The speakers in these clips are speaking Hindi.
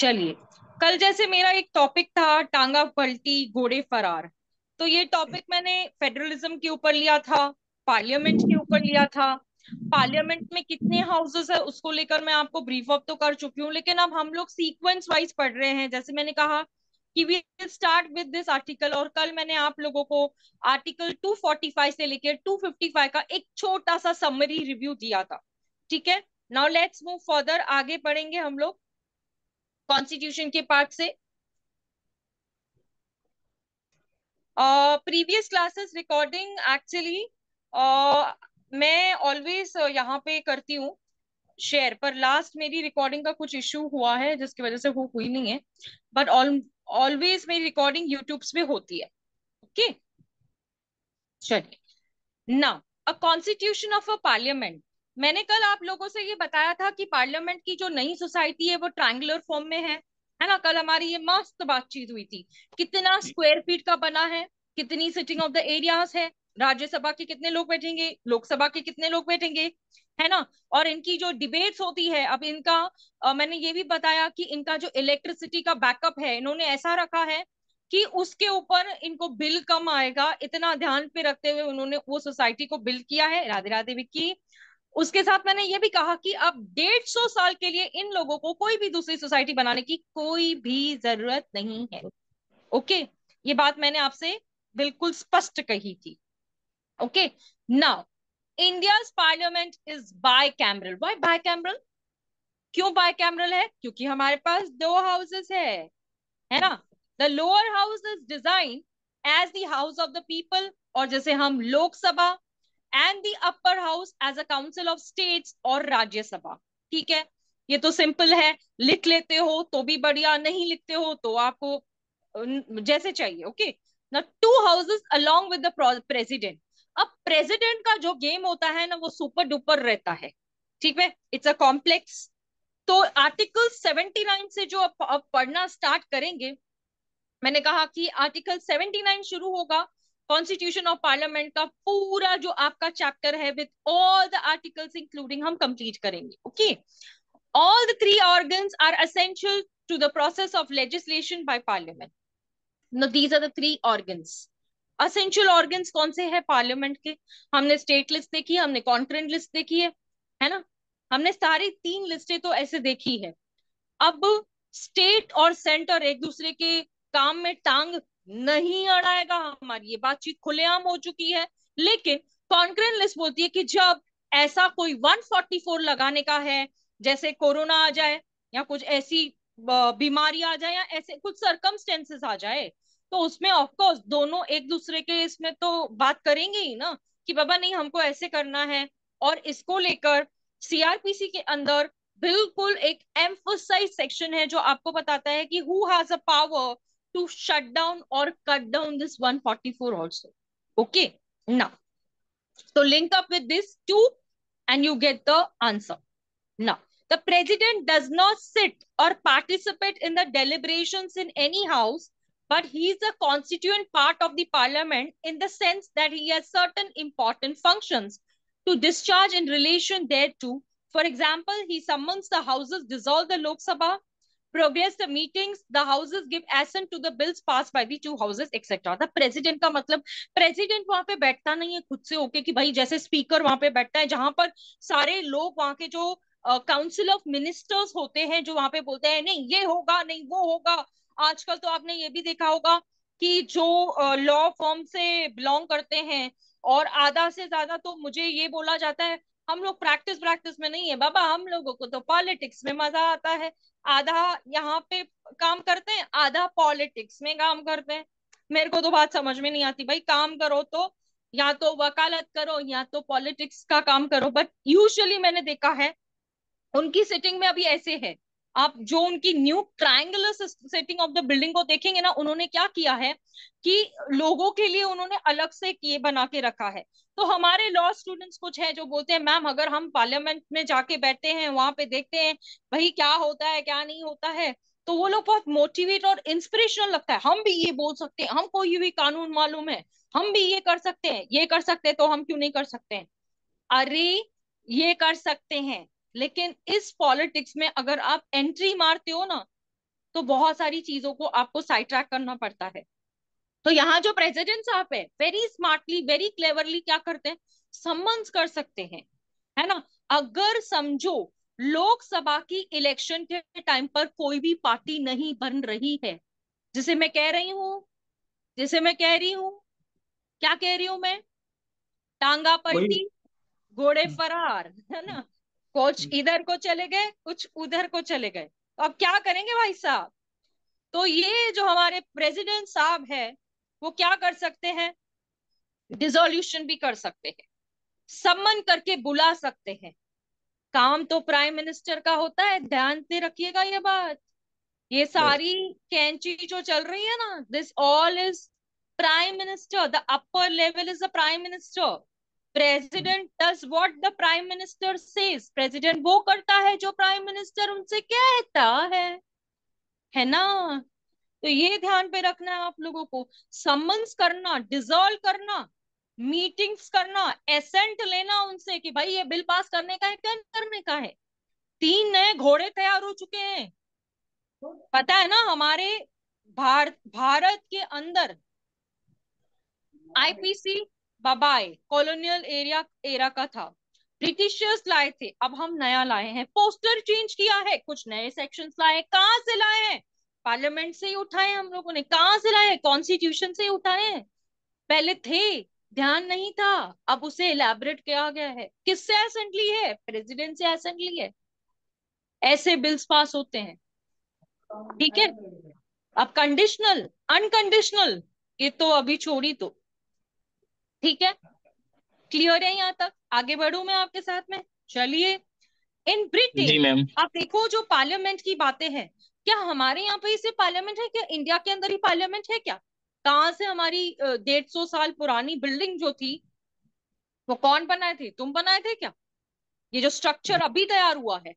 चलिए, कल जैसे मेरा एक टॉपिक था टांगा पलटी घोड़े फरार। तो ये टॉपिक मैंने फेडरलिज्म के ऊपर लिया था, पार्लियामेंट के ऊपर लिया था। पार्लियामेंट में कितने हाउसेस है उसको लेकर मैं आपको ब्रीफ अप तो कर चुकी हूँ, लेकिन अब हम लोग सीक्वेंस वाइज पढ़ रहे हैं। जैसे मैंने कहा कि we start with this article, और कल मैंने आप लोगों को आर्टिकल 245 से लेकर 255 का एक छोटा सा समरी रिव्यू दिया था। ठीक है, नाउ लेट्स मूव फर्दर, आगे बढ़ेंगे हम लोग कॉन्स्टिट्यूशन के पार्ट से। प्रीवियस क्लासेस रिकॉर्डिंग एक्चुअली मैं ऑलवेज यहाँ पे करती हूँ शेयर, पर लास्ट मेरी रिकॉर्डिंग का कुछ इश्यू हुआ है जिसकी वजह से वो हुई नहीं है। बट ऑलवेज मेरी रिकॉर्डिंग यूट्यूब पे होती है। ओके, चलिए। Now, a constitution of a parliament. मैंने कल आप लोगों से ये बताया था कि पार्लियामेंट की जो नई सोसाइटी है वो ट्रायंगुलर फॉर्म में है ना। कल हमारी ये मस्त बातचीत हुई थी। कितना स्क्वायर फीट का बना है, कितनी सिटिंग ऑफ द एरियाज है, राज्यसभा के कितने लोग बैठेंगे, लोकसभा के कितने लोग बैठेंगे, है ना। और इनकी जो डिबेट्स होती है, अब इनका मैंने ये भी बताया कि इनका जो इलेक्ट्रिसिटी का बैकअप है इन्होंने ऐसा रखा है कि उसके ऊपर इनको बिल कम आएगा। इतना ध्यान पे रखते हुए उन्होंने वो सोसाइटी को बिल्ड किया है। राधे राधे विक्की। उसके साथ मैंने ये भी कहा कि अब 150 साल के लिए इन लोगों को कोई भी दूसरी सोसाइटी बनाने की कोई भी जरूरत नहीं है। ओके, ये बात मैंने आपसे बिल्कुल स्पष्ट कही थी। Okay, now India's parliament is bicameral. Why bicameral? क्यों बाय कैमरल है? क्योंकि हमारे पास दो हाउसेस है ना। The lower house is design as the house of the people, और जैसे हम Lok Sabha, and the upper house as a council of states और राज्यसभा। ठीक है, ये तो सिंपल है। लिख लेते हो तो भी बढ़िया, नहीं लिखते हो तो आपको जैसे चाहिए। ओके, ना to houses along with the president. अब प्रेसिडेंट का जो गेम होता है ना वो सुपर डुपर रहता है। ठीक है, इट्स अ कॉम्प्लेक्स। तो आर्टिकल 79 से जो अब पढ़ना स्टार्ट करेंगे, मैंने कहा कि आर्टिकल 79 शुरू होगा। कॉन्स्टिट्यूशन ऑफ पार्लियामेंट का पूरा जो आपका चैप्टर है with all the articles including हम कंप्लीट करेंगे। Okay, all the three organs are essential to the process of legislation by parliament. No, these are the three organs. Essential organs कौन से हैं पार्लियामेंट के? हमने स्टेट लिस्ट देखी है, हमने कॉन्करेंट लिस्ट देखी है ना। हमने सारी तीन लिस्टें तो ऐसे देखी है। अब स्टेट और सेंटर एक दूसरे के काम में टांग नहीं अड़ाएगा, हमारी ये बातचीत खुलेआम हो चुकी है। लेकिन कॉन्करेंट लिस्ट बोलती है कि जब ऐसा कोई 144 लगाने का है, जैसे कोरोना आ जाए या कुछ ऐसी बीमारी आ जाए या ऐसे कुछ सरकमस्टेंसेस आ जाए, तो उसमें ऑफ कोर्स दोनों एक दूसरे के इसमें तो बात करेंगे ही ना कि बाबा नहीं हमको ऐसे करना है। और इसको लेकर सीआरपीसी के अंदर बिल्कुल एक एम्फोसाइज सेक्शन है जो आपको बताता है कि who has a power to shut down और cut down this 144 also. Okay, now so link up with this two and you get the answer. Now, the president does not sit or participate in the deliberations in any house, but he is a constituent part of the parliament in the sense that he has certain important functions to discharge in relation thereto. For example, he summons the houses, dissolve the Lok Sabha, progress the meetings, the houses give assent to the bills passed by the two houses, etc. The president का मतलब प्रेसिडेंट वहां पे बैठता नहीं है खुद से होके कि भाई जैसे स्पीकर वहां पे बैठता है, जहां पर सारे लोग वहां के जो काउंसिल ऑफ मिनिस्टर्स होते हैं जो वहां पे बोलते हैं नहीं ये होगा नहीं वो होगा। आजकल तो आपने ये भी देखा होगा कि जो लॉ फर्म से बिलोंग करते हैं, और आधा से ज्यादा तो मुझे ये बोला जाता है हम लोग प्रैक्टिस प्रैक्टिस में नहीं है बाबा, हम लोगों को तो पॉलिटिक्स में मजा आता है। आधा यहाँ पे काम करते हैं, आधा पॉलिटिक्स में काम करते हैं। मेरे को तो बात समझ में नहीं आती भाई, काम करो तो या तो वकालत करो या तो पॉलिटिक्स का काम करो। बट यूजुअली मैंने देखा है उनकी सेटिंग में अभी ऐसे है। आप जो उनकी new triangular setting of the building को देखेंगे ना, उन्होंने क्या किया है कि लोगों के लिए उन्होंने अलग से ये बना के रखा है। तो हमारे लॉ स्टूडेंट्स कुछ है जो बोलते हैं मैम अगर हम पार्लियामेंट में जाके बैठते हैं वहां पे देखते हैं भाई क्या होता है क्या नहीं होता है, तो वो लोग बहुत मोटिवेट और इंस्पिरेशनल लगता है। हम भी ये बोल सकते हैं, हमको ये भी कानून मालूम है, हम भी ये कर सकते हैं, ये कर सकते हैं तो हम क्यों नहीं कर सकते हैं? अरे ये कर सकते हैं, लेकिन इस पॉलिटिक्स में अगर आप एंट्री मारते हो ना तो बहुत सारी चीजों को आपको साइड ट्रैक करना पड़ता है। तो यहाँ जो प्रेसिडेंट साहब है, वेरी स्मार्टली वेरी क्लेवरली क्या करते हैं, सम्मन्स कर सकते हैं, है ना। अगर समझो लोकसभा की इलेक्शन के टाइम पर कोई भी पार्टी नहीं बन रही है, जिसे मैं कह रही हूं, जिसे मैं कह रही हूं, क्या कह रही हूं मैं, टांगा वही। पलटी, घोड़े फरार, है ना। कुछ इधर को चले गए, कुछ उधर को चले गए, तो अब क्या करेंगे भाई साहब। तो ये जो हमारे प्रेसिडेंट साहब है, वो क्या कर सकते हैं, डिसोल्यूशन भी कर सकते हैं, सम्मन करके बुला सकते हैं। काम तो प्राइम मिनिस्टर का होता है, ध्यान से रखिएगा ये बात। ये बस। सारी कैंची जो चल रही है ना, this all is prime minister, the upper level is the prime minister. President does what the prime minister says, president वो करता है जो प्राइम मिनिस्टर उनसे कहता है ना। तो ये ध्यान पे रखना है आप लोगों को, समन्स करना, डिसॉल्व करना, मीटिंग्स करना, एसेंट लेना उनसे कि भाई ये बिल पास करने का है क्या करने का है। 3 नए घोड़े तैयार हो चुके हैं, पता है ना। हमारे भारत के अंदर आईपीसी बबाई कॉलोनियल एरा का था, ब्रिटिशर्स लाए थे, अब हम नया लाए हैं, पोस्टर चेंज किया है, कुछ नए सेक्शंस लाए, कहाँ से लाए हैं, पार्लियामेंट से ही उठाए हम लोगों ने, कहाँ से लाए, कॉन्स्टिट्यूशन से ही उठाए हैं। पहले थे, ध्यान नहीं था, अब उसे इलेबोरेट किया गया है। किससे एसेंट ली है, प्रेसिडेंट से एसेंट ली है। ऐसे बिल्स पास होते हैं, ठीक है। अब कंडीशनल, अनकंडीशनल, ये तो अभी छोड़ी तो, ठीक है। क्लियर है यहाँ तक, आगे बढ़ू मैं आपके साथ में, चलिए। इन जी ब्रिटेन, मैम। आप देखो जो पार्लियामेंट की बातें हैं, क्या हमारे यहाँ पे इसे पार्लियामेंट है क्या, इंडिया के अंदर ही पार्लियामेंट है क्या। कहाँ से हमारी 150 साल पुरानी बिल्डिंग जो थी, वो कौन बनाए थे, तुम बनाए थे क्या। ये जो स्ट्रक्चर अभी तैयार हुआ है,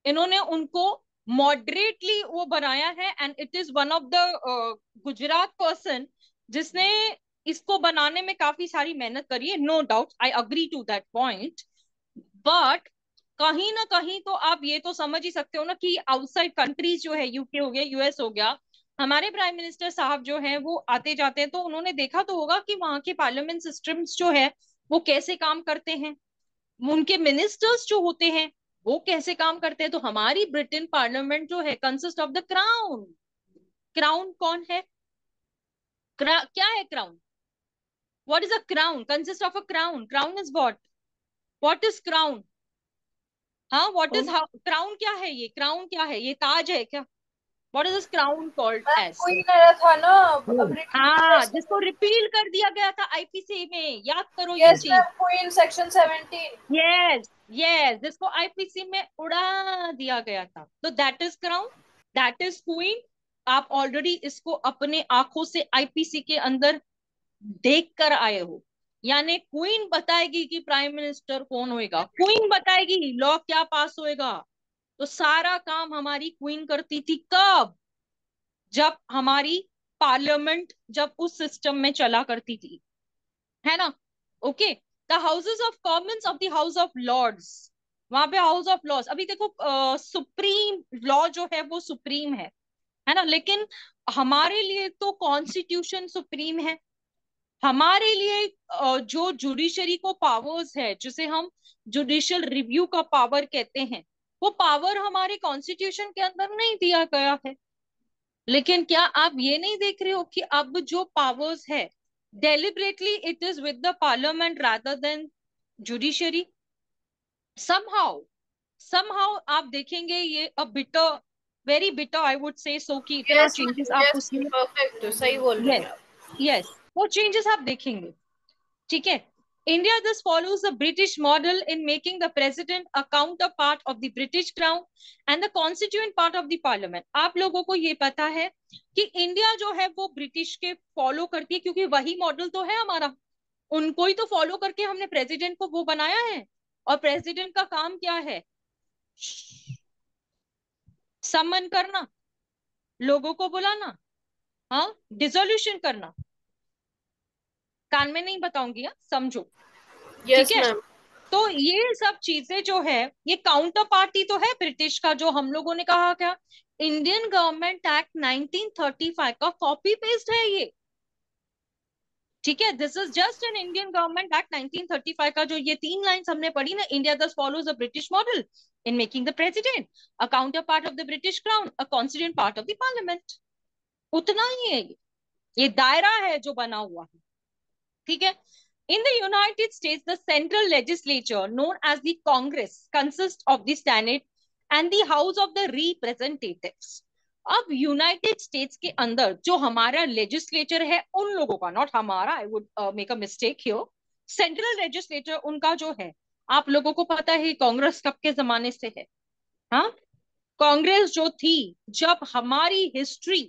इन्होंने उनको मॉडरेटली वो बनाया है, and it is one of the Gujarat person जिसने इसको बनाने में काफी सारी मेहनत करी है, no doubt, I agree to that point. But कहीं ना कहीं तो आप ये तो समझ ही सकते हो ना कि आउटसाइड कंट्रीज जो है, यूके हो गया, यूएस हो गया, हमारे प्राइम मिनिस्टर साहब जो हैं वो आते जाते हैं, तो उन्होंने देखा तो होगा कि वहां के पार्लियामेंट सिस्टम्स जो है वो कैसे काम करते हैं, उनके मिनिस्टर्स जो होते हैं वो कैसे काम करते हैं। तो हमारी ब्रिटेन पार्लियामेंट जो है consist of the crown. Crown कौन है, क्या है crown, what is a crown, consist of a crown, crown is what is crown, हाँ व्हाट इज, क्राउन क्या है, ये क्राउन क्या है, ये ताज है क्या, what is this crown called as. Queen era था ना हाँ, ब्रिटिश। जिसको रिपील कर दिया गया था आईपीसी में, याद करो ये यस चीज। Ma'am, queen section 17। Yes, yes, जिसको आईपीसी में उड़ा दिया गया था, तो that is crown, that is queen. आप ऑलरेडी इसको अपने आंखों से आईपीसी के अंदर देख कर आए हो, यानी क्वीन बताएगी कि प्राइम मिनिस्टर कौन होएगा, क्वीन बताएगी लॉ क्या पास होएगा। तो सारा काम हमारी क्वीन करती थी, कब, जब हमारी पार्लियामेंट जब उस सिस्टम में चला करती थी, है ना। Okay, the houses of commons of the house of lords, वहां पे हाउस ऑफ लॉर्ड्स, अभी देखो सुप्रीम लॉ जो है वो सुप्रीम है ना, लेकिन हमारे लिए तो कॉन्स्टिट्यूशन सुप्रीम है। हमारे लिए जो जुडिशरी को पावर्स है, जिसे हम जुडिशियल रिव्यू का पावर कहते हैं, वो पावर हमारे कॉन्स्टिट्यूशन के अंदर नहीं दिया गया है। लेकिन क्या आप ये नहीं देख रहे हो कि अब जो पावर्स है, deliberately it is with the parliament rather than judiciary. Somehow, somehow आप देखेंगे ये a bitter, very bitter I would say so, कि इतना यस चेंजेस मैम, आप यस उसमें, परफेक्ट, सही बोल रही यस, हैं आप। यस, वो चेंजेस आप देखेंगे, ठीक है। India thus follows the British model in making the president a counterpart of the British crown and the constituent part of the parliament. आप लोगों को ये पता है कि इंडिया जो है वो ब्रिटिश के फॉलो करती है, क्योंकि वही मॉडल तो है हमारा, उनको ही तो फॉलो करके हमने प्रेसिडेंट को वो बनाया है। और प्रेसिडेंट का काम क्या है, समन करना, लोगों को बुलाना, हाँ, डिसोल्यूशन करना, कान में नहीं बताऊंगी, हाँ समझो, ठीक यस है। मैम। तो ये सब चीजें जो है, ये काउंटर पार्टी तो है ब्रिटिश का, जो हम लोगों ने कहा क्या, इंडियन गवर्नमेंट एक्ट 1935 का कॉपी पेस्ट है ये। ठीक है, this is just an Indian government act 1935 का, जो ये 3 लाइंस हमने पढ़ी ना, इंडिया दस follows the British model in making the president a counter part of the British crown, a constituent part of the parliament. उतना ही है ये दायरा है जो बना हुआ है। ठीक है। In the United States, the central legislature, known as the Congress, consists of the Senate and the House of the Representatives. अब यूनाइटेड स्टेट्स के अंदर जो हमारा लेजिस्लेचर है, उन लोगों का, नॉट हमारा, I would make a mistake here, central legislature उनका जो है, आप लोगों को पता है कांग्रेस कब के जमाने से है। हाँ, कांग्रेस जो थी, जब हमारी हिस्ट्री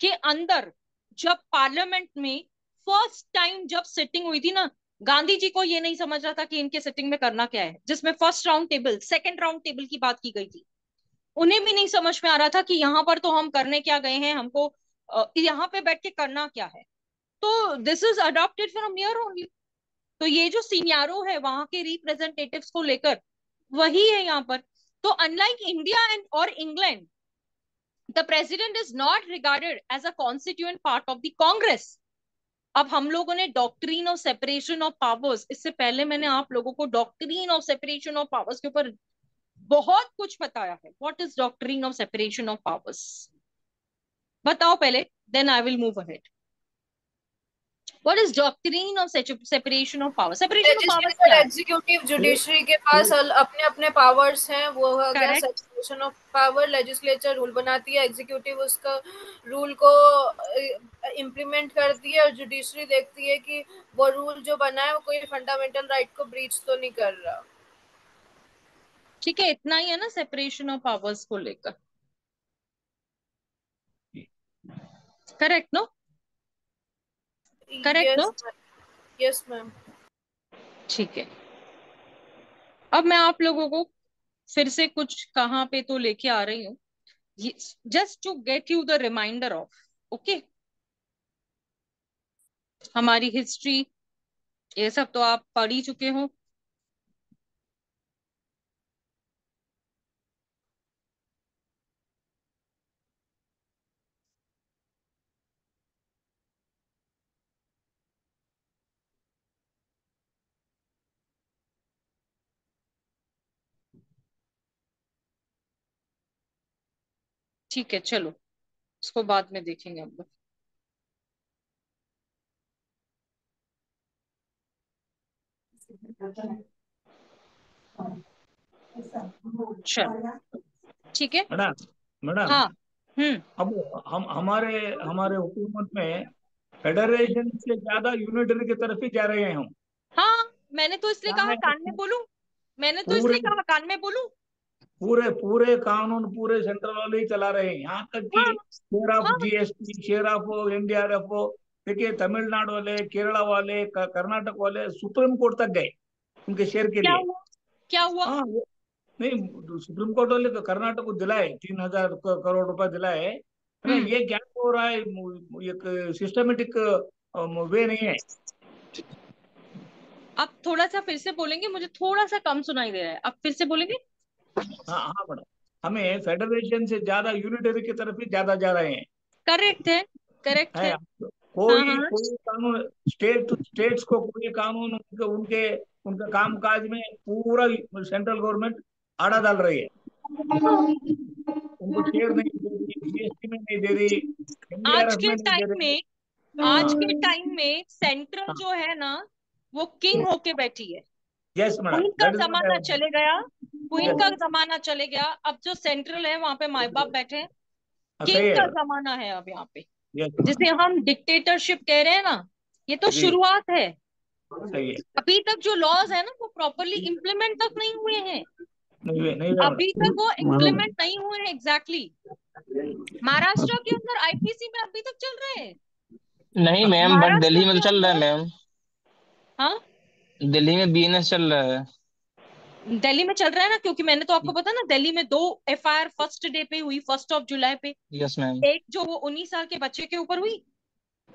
के अंदर, जब पार्लियामेंट में फर्स्ट टाइम जब सिटिंग हुई थी ना, गांधी जी को ये नहीं समझ रहा था कि इनके सिटिंग में करना क्या है, जिसमें first round table, second round table की बात की गई थी। उन्हें भी नहीं समझ में आ रहा था कि यहाँ पर तो हम करने क्या गए हैं, हमको यहाँ पे बैठ के करना क्या है। तो this is adopted from here only. तो ये जो सीनियरो है वहां के रिप्रेजेंटेटिव्स को लेकर, वही है यहाँ पर। तो अनलाइक इंडिया एंड और England, the president is not regarded as a constituent part of the congress. अब हम लोगों ने doctrine of separation of powers, इससे पहले मैंने आप लोगों को doctrine of separation of powers के ऊपर बहुत कुछ बताया है। What is doctrine of separation of powers, बताओ पहले, then I will move ahead. What is doctrine of separation of powers? Separation of powers legislative, क्या है? एग्जीक्यूटिव, जुडिशरी के पास अपने अपने पावर्स हैं, वो हो गया correct. Separation of power. Legislature rule बनाती है, एग्जीक्यूटिव उसका रूल को इम्प्लीमेंट करती है, और जुडिशरी देखती है कि वो रूल जो बना है वो कोई फंडामेंटल राइट को ब्रीच तो नहीं कर रहा। ठीक है, इतना ही है ना सेपरेशन ऑफ पावर्स को लेकर। Correct no? Correct yes, no? Yes ma'am. ठीक है। अब मैं आप लोगों को फिर से कुछ कहाँ पे तो लेके आ रही हूँ, just to get you the reminder of, okay, हमारी हिस्ट्री, ये सब तो आप पढ़ ही चुके हो। ठीक है, चलो इसको बाद में देखेंगे हम लोग। चलो, ठीक है। मैडम, मैडम, हाँ। हम्म। अब हम हमारे हमारे हुकूमत में फेडरेशन से ज्यादा यूनिटरी की तरफ ही जा रहे हैं हम। हाँ, मैंने तो इसलिए क्या कहा है, कान में बोलूं, मैंने तो पूरे इसलिए कहा कान में बोलूं। पूरे पूरे कानून पूरे सेंट्रल वाले ही चला रहे हैं, यहाँ तक कि हाँ। शेयर ऑफ हाँ। जीएसटी, शेयर ऑफ एनडीआरएफ हो। देखिए, तमिलनाडु वाले, केरला वाले, कर्नाटक वाले सुप्रीम कोर्ट तक गए उनके शेयर के क्या लिए। हुआ? क्या हुआ? हाँ, नहीं, सुप्रीम कोर्ट वाले कर्नाटक को दिलाए, 3,000 करोड़ रुपए दिलाए, है ना। हम्म। ये क्या हो रहा है, ये सिस्टमेटिक वे नहीं है। आप थोड़ा सा फिर से बोलेंगे, मुझे थोड़ा सा कम सुनाई दे रहा है, आप फिर से बोलेंगे? हाँ हाँ मैडम, हमें फेडरेशन से ज्यादा यूनिटरी की तरफ ही ज्यादा जा रहे हैं। करेक्ट है, करेक्ट है है। हाँ कोई हाँ। कोई कानून, स्टेट्स को कोई कानून उनके उनके उनके काम काज में पूरा सेंट्रल गवर्नमेंट आड़ा डाल रही है। उनको शेयर नहीं दे रही, जीएसटी में नहीं दे रही, आज एनडीआरएफ के में नहीं दे टाइम रही। में, आज हाँ के टाइम में सेंट्रल हाँ, जो है ना, वो किंग होके बैठी है। यस मैडम, क्वीन का दैट इज जमाना व्हाट चले गया, क्वीन यस। का जमाना चले गया, अब जो सेंट्रल है वहां पे माए बाप बैठे हैं। सही किंग है का मैडम, जमाना है अब यहाँ पे, यस जिसे मैडम, हम डिक्टेटरशिप कह रहे हैं ना, ये तो जी, शुरुआत है। सही है। अभी तक जो लॉज है ना, वो प्रॉपरली इम्प्लीमेंट तक नहीं हुए हैं। नहीं हुए, नहीं हुए अभी तक वो मैडम। इम्प्लीमेंट नहीं हुए हैं एग्जैक्टली। महाराष्ट्र के अंदर आईपीसी में अभी तक चल रहे हैं। नहीं मैम, बट महाराष्ट्र दिल्ली में तो के चल रहा है अंदर, मैम। हाँ, दिल्ली में बीएनएस चल रहा है। दिल्ली में चल रहा है ना, क्योंकि मैंने तो आपको पता ना, दिल्ली में 2 एफआईआर फर्स्ट डे पे हुई, 1 जुलाई पे। Yes ma'am. एक जो वो 19 साल के बच्चे के ऊपर हुई,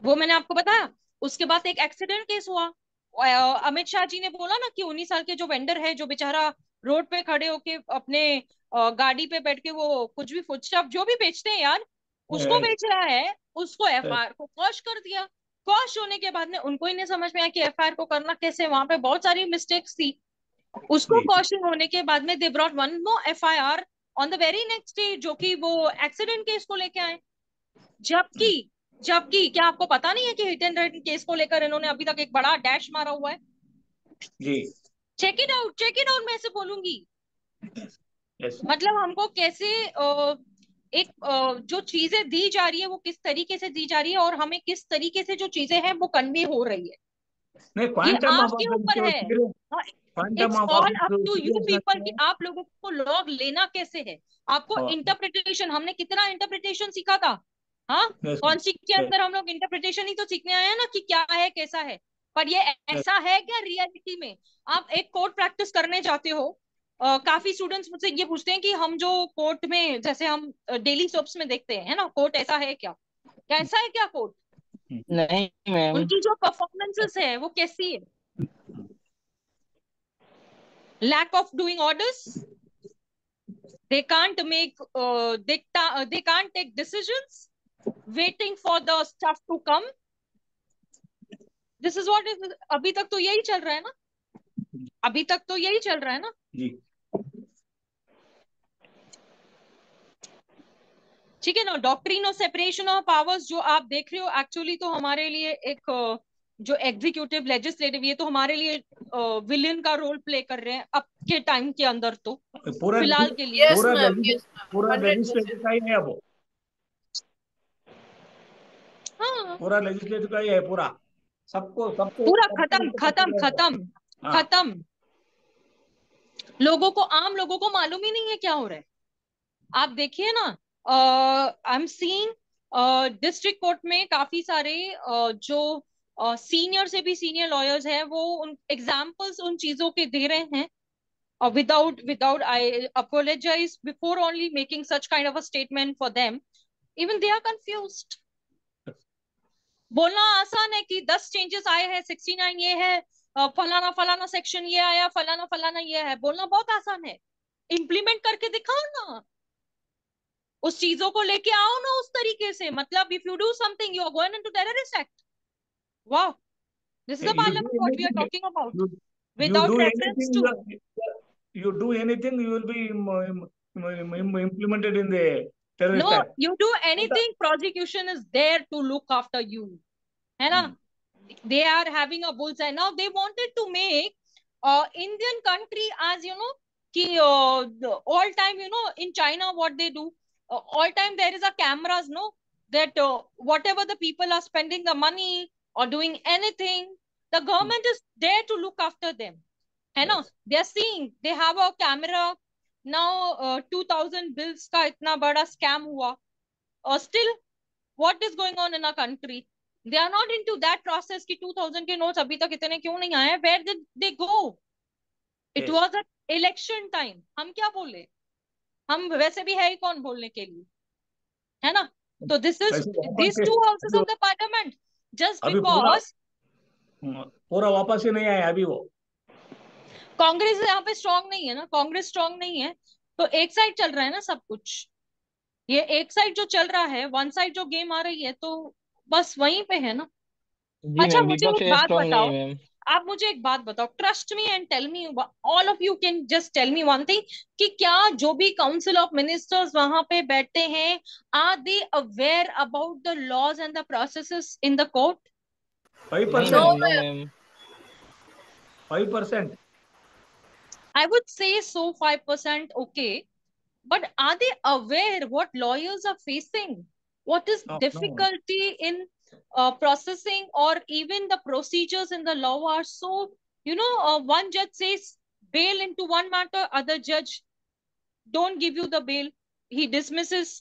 वो मैंने आपको बताया। उसके बाद एक एक्सीडेंट केस हुआ, अमित शाह जी ने बोला ना कि 19 साल के जो वेंडर है, जो बेचारा रोड पे खड़े होके अपने गाड़ी पे बैठ के वो कुछ भी फूडस्टफ जो भी बेचते हैं यार, उसको बेच रहा है, उसको एफआईआर को क्वॉश कर दिया। क्वॉश होने के बाद में उनको ही नहीं समझ में आया कि एफआईआर को करना कैसे, वहां पे बहुत सारी मिस्टेक्स थी। उसको जी क्वॉशिंग होने के बाद में they brought one more FIR on the very next day, जो कि वो एक्सीडेंट केस को लेके आए। जबकि जबकि क्या आपको पता नहीं है कि हिट एंड रन केस को लेकर इन्होंने अभी तक एक बड़ा डैश मारा हुआ है? जी। Check it out, check it out, मैं ऐसे बोलूंगी। यस। मतलब हमको कैसे एक जो चीजें दी जा रही है वो किस तरीके से दी जा रही है, और हमें किस तरीके से जो चीजें हैं वो कन्वे हो रही है, नहीं, ये क्वांटम ऑफ आपके ऊपर है। Quantum it's of all up to you seriousness people कि में। आप लोगों को लॉग लेना कैसे है। आपको इंटरप्रिटेशन, हमने कितना इंटरप्रिटेशन सीखा था? हाँ, यस। कौन सी के अंदर हम लोग इंटरप्रिटेशन ही तो सीखने आए हैं ना, कि क्या है कैसा है। पर ये ऐसा है क्या रियलिटी में? आप एक कोर्ट प्रैक्टिस करने जाते हो, काफी स्टूडेंट्स मुझसे ये पूछते हैं कि हम जो कोर्ट में, जैसे हम डेली सोप्स में देखते हैं, है ना, कोर्ट ऐसा है क्या, कैसा है क्या कोर्ट? नहीं मैम। उनकी जो परफॉर्मेंसेस है वो कैसी है? Lack of doing orders, they can't make they can't take decisions, waiting for the stuff to come. This is what is, अभी तक तो यही चल रहा है ना, अभी तक तो यही चल रहा है ना। जी। ठीक है ना, doctrine of separation of powers जो आप देख रहे हो, एक्चुअली तो हमारे लिए एक जो एग्जीक्यूटिव लेजिस्लेटिव, ये तो हमारे लिए विलेन का रोल प्ले कर रहे हैं अब के टाइम के अंदर, तो पूरा फिलहाल के लिए। यस पूरा मैम, यस पूरा मैम, 100%। लेजिस्लेटिव का ही है वो। हाँ, पूरा लेजिस्लेटिव का ही है पूरा। सबको सबको पूरा सबको खत्म उसको खत्म पकड़ रहे हैं। खत्म हाँ। खत्म। लोगों को, आम लोगों को मालूम ही नहीं है क्या हो रहा है। आप देखिए ना, I am seeing district court में काफी सारे जो सीनियर से भी सीनियर लॉयर्स हैं, वो उन एग्जाम्पल्स उन चीजों के दे रहे हैं, without I apologize before only making such kind of a statement for them. Even they are confused. बोलना आसान है कि 10 चेंजेस आए हैं, 69 ये है, फलाना फलाना सेक्शन ये आया, फलाना फलाना ये है, बोलना बहुत आसान है। इम्प्लीमेंट करके दिखाओ ना, उस चीजों को लेके आओ ना उस तरीके से। मतलब if you do something you are going into terrorist act. वाह, this is the You do parliament what we are anything, talking about, you you without do reference anything, to. you do anything, you will be implemented in the no, terrorist act. You do anything, prosecution is there to look after you, है ना। Hmm. They are having a bullseye now. They wanted to make Indian country as you know कि all time, you know, in China what they do, all time there is a cameras, no, that whatever the people are spending the money or doing anything, the government is there to look after them, है ना। Yes. they are seeing, they have a camera now। 2000 bills का इतना बड़ा scam हुआ, still what is going on in our country? They are not into that process कि 2000 के नोट्स अभी तक इतने क्यों नहीं आए, where did they go? It Yes. was an election time, हम क्या बोले, हम वैसे भी है ही कौन बोलने के लिए, है ना। तो दिस इज, वैसे वापस these से two houses of the parliament, just अभी पूरा because पूरा वापस ही नहीं आया अभी वो। कांग्रेस यहाँ पे स्ट्रांग नहीं है ना, कांग्रेस स्ट्रांग नहीं है, तो एक साइड चल रहा है ना सब कुछ। ये एक साइड जो चल रहा है, वन साइड जो गेम आ रही है, तो बस वहीं पे है ना। जी अच्छा मैम, मुझे विपक्ष एक बात स्ट्रांग नहीं बताओ, है मैम। आप मुझे एक बात बताओ, trust me and tell me, all of you can just tell me one thing, कि क्या जो भी काउंसिल ऑफ मिनिस्टर्स वहां पे बैठते हैं, are they aware about the laws and the processes in the court? 5%। नहीं no ma'am, no ma'am. Ma'am. 5%। I would say so, 5%, okay. But are they aware what lawyers are facing? What is No, no. difficulty in processing, or even the procedures in the law are so, you know, one judge says bail into one matter, other judge don't give you the bail, he dismisses.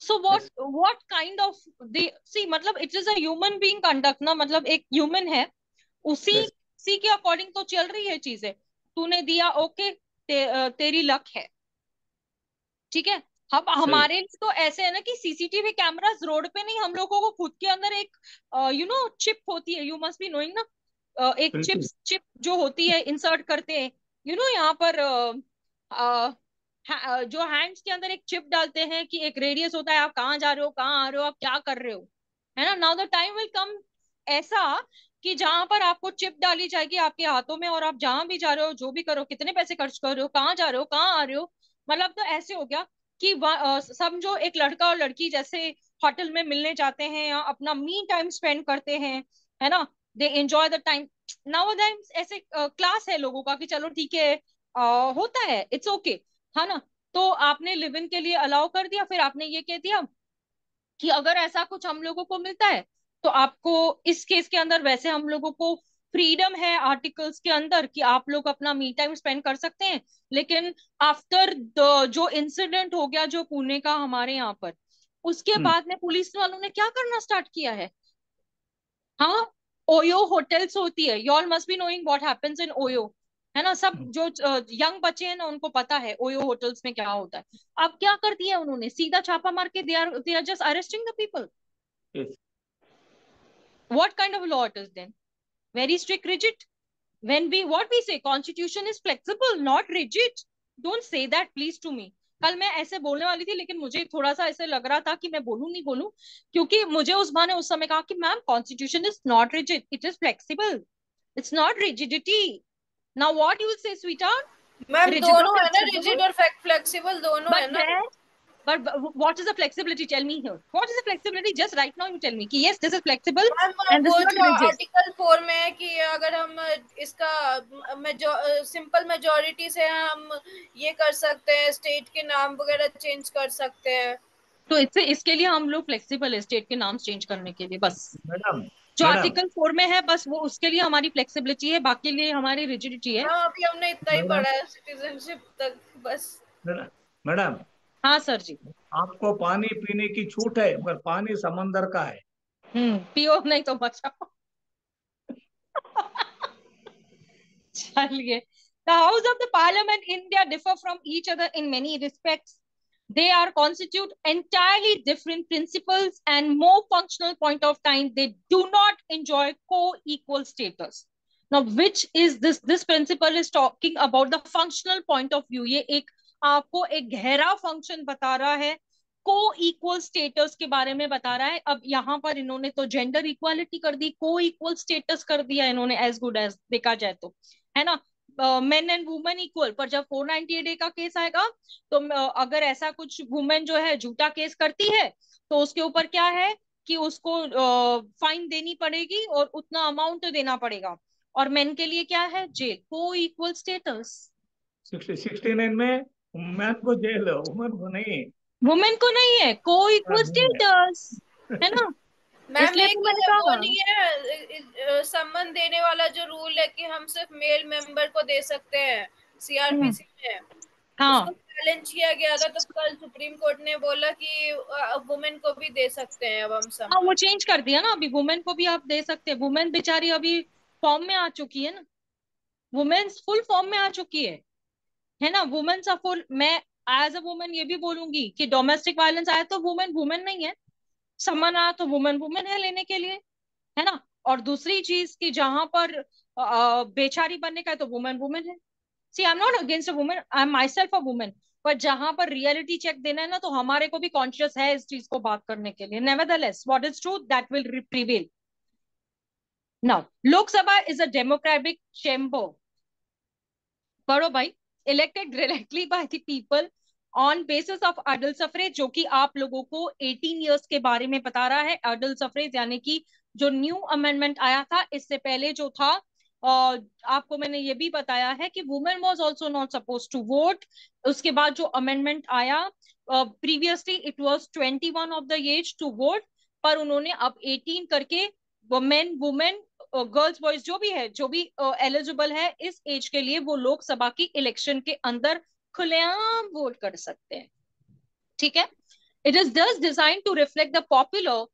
So what Yes. what kind of, they see, मतलब it is a human being conduct ना, मतलब एक human है, उसी Yes. उसी के अकॉर्डिंग तो चल रही है चीजें। तूने दिया, ओके, तेरी लक है, ठीक है। हम सही। हमारे लिए तो ऐसे है ना कि सीसीटीवी कैमरास रोड पे नहीं, हम लोगों को खुद के अंदर एक चिप होती है, यू मस्ट बी नोइंग ना, एक बिल्कुल। चिप जो होती है इंसर्ट करते हैं, यहाँ पर जो हैंड्स के अंदर एक चिप डालते हैं कि एक रेडियस होता है, आप कहाँ जा रहे हो, कहाँ आ रहे हो, आप क्या कर रहे हो, है ना। Now the time will come ऐसा कि जहां पर आपको चिप डाली जाएगी आपके हाथों में, और आप जहां भी जा रहे हो, जो भी करो, कितने पैसे खर्च कर रहे हो, कहाँ जा रहे हो, कहाँ आ रहे हो, मतलब तो ऐसे हो गया कि समझो एक लड़का और लड़की जैसे होटल में मिलने जाते हैं या अपना मी टाइम स्पेंड करते हैं, है ना, they enjoy the time. Now time ऐसे क्लास है लोगों का कि चलो ठीक है, होता है, इट्स ओके, है ना। तो आपने लिव इन के लिए अलाउ कर दिया, फिर आपने ये कह दिया कि अगर ऐसा कुछ हम लोगों को मिलता है तो आपको इस केस के अंदर, वैसे हम लोगों को फ्रीडम है आर्टिकल्स के अंदर कि आप लोग अपना मी टाइम स्पेंड कर सकते हैं, लेकिन आफ्टर द जो इंसिडेंट हो गया जो पुणे का हमारे यहाँ पर, उसके हम्म। बाद में पुलिस वालों ने क्या करना स्टार्ट किया है। हाँ, ओयो होटल्स होती है, you all must be knowing what happens in OYO, है ना। सब जो यंग बच्चे हैं ना उनको पता है ओयो होटल्स में क्या होता है। अब क्या कर दिया उन्होंने, सीधा छापा मार के they are just arresting the people. Yes. What kind of law it is then? Very strict, rigid. When we what we say, constitution is flexible, not rigid. Don't say that please to me. कल मैं ऐसे बोलने वाली थी, लेकिन मुझे थोड़ा सा ऐसे लग रहा था कि मैं बोलूं नहीं बोलूं, क्योंकि मुझे उस माँ ने उस समय कहा कि ma'am constitution is not rigid, it is flexible, it's not rigidity. Now what you say sweetheart, ma'am rigid और दोनों है ना, फ्लेक्सिबल, रिजिड और फ्लेक्सिबल दोनों बट है ना। There but what is the flexibility, tell me here, what is the flexibility, just right now you tell me कि yes this is flexible ma'am and this वो is not जो rigid. आर्टिकल 4 में है कि अगर हम इसका सिंपल मेजोरिटी से हम ये कर सकते हैं, स्टेट के नाम वगैरह चेंज कर सकते हैं। तो इससे इसके लिए हम लोग फ्लेक्सिबल है स्टेट के नाम चेंज करने के लिए, बस मैडम, जो मैडम, आर्टिकल 4 में है बस वो उसके लिए हमारी फ्लेक्सिबिलिटी है, बाकी लिए हमारी रिजिडिटी है। हाँ, अभी हमने इतना ही मैडम, पढ़ा है सिटीजनशिप तक बस। मैडम, मैडम, हाँ सर जी। आपको पानी पीने की छूट है, मगर पानी समंदर का है। पियो नहीं तो बचाओ। चलिए, the house of the parliament in India differ from each other in many respects. They are constitute entirely different principles and more functional point of time. They do not enjoy co-equal status. Now, which is this? This principle is talking about the functional point of view. ये एक आपको एक गहरा फंक्शन बता रहा है, को इक्वल स्टेटस के बारे में बता रहा है। अब यहाँ पर इन्होंने तो जेंडर इक्वालिटी कर दी, को इक्वल स्टेटस कर दिया इन्होंने, एज गुड एज देखा जाए तो, है ना। मेन एंड वुमेन इक्वल, पर जब 498A का केस आएगा तो अगर ऐसा कुछ वुमेन जो है झूठा केस करती है तो उसके ऊपर क्या है कि उसको फाइन देनी पड़ेगी और उतना अमाउंट देना पड़ेगा, और मेन के लिए क्या है, जेल, को इक्वल स्टेटस। 69 में मैन को जेल है, वुमन को नहीं। वुमेन को नहीं है को इक्वल नहीं है। स्टेटस, है ना। मैम इसलिए एक तो मैंने वो कहा, नहीं है सम्मन देने वाला जो रूल है कि हम सिर्फ मेल मेंबर को दे सकते हैं सीआरपीसी में, उसको हाँ चैलेंज किया गया था, तो कल सुप्रीम कोर्ट ने बोला कि वुमेन को भी दे सकते हैं अब हम हाँ, वो सम्मन। चेंज कर दिया ना, अभी वुमेन को भी आप दे सकते हैं। वुमेन बेचारी अभी फॉर्म में आ चुकी है ना, वुमेन्स फुल फॉर्म में आ चुकी है ना। Women's are full. मैं एज अ वुमेन ये भी बोलूंगी कि डोमेस्टिक वायलेंस आया तो वुमेन वुमेन नहीं है, समन आया तो वुमेन वुमेन है लेने के लिए, है ना। और दूसरी चीज कि जहां पर बेचारी बनने का है तो वुमेन वुमेन है। See I am not against a women, I am myself a women, पर जहां पर रियलिटी चेक देना है ना, तो हमारे को भी कॉन्शियस है इस चीज को बात करने के लिए। Nevertheless what is true that will prevail. Now Lok Sabha is a democratic chamber, पढ़ो भाई, elected directly by the people on basis of adult suffrage, जो कि आप लोगों को 18 इयर्स के बारे में बता रहा है। अडल्ट सफरेज यानी कि जो न्यू अमेंडमेंट आया था, इससे पहले जो था, आपको मैंने ये भी बताया है कि women was also not suppose to vote. उसके बाद जो अमेंडमेंट आया, previously it was 21 of the age to vote, पर उन्होंने अब 18 करके मेन वुमेन गर्ल्स बॉयज जो भी है, जो भी एलिजिबल है इस एज के लिए, वो लोकसभा की इलेक्शन के अंदर खुलेआम वोट कर सकते हैं। ठीक है, it is thus designed to reflect the popular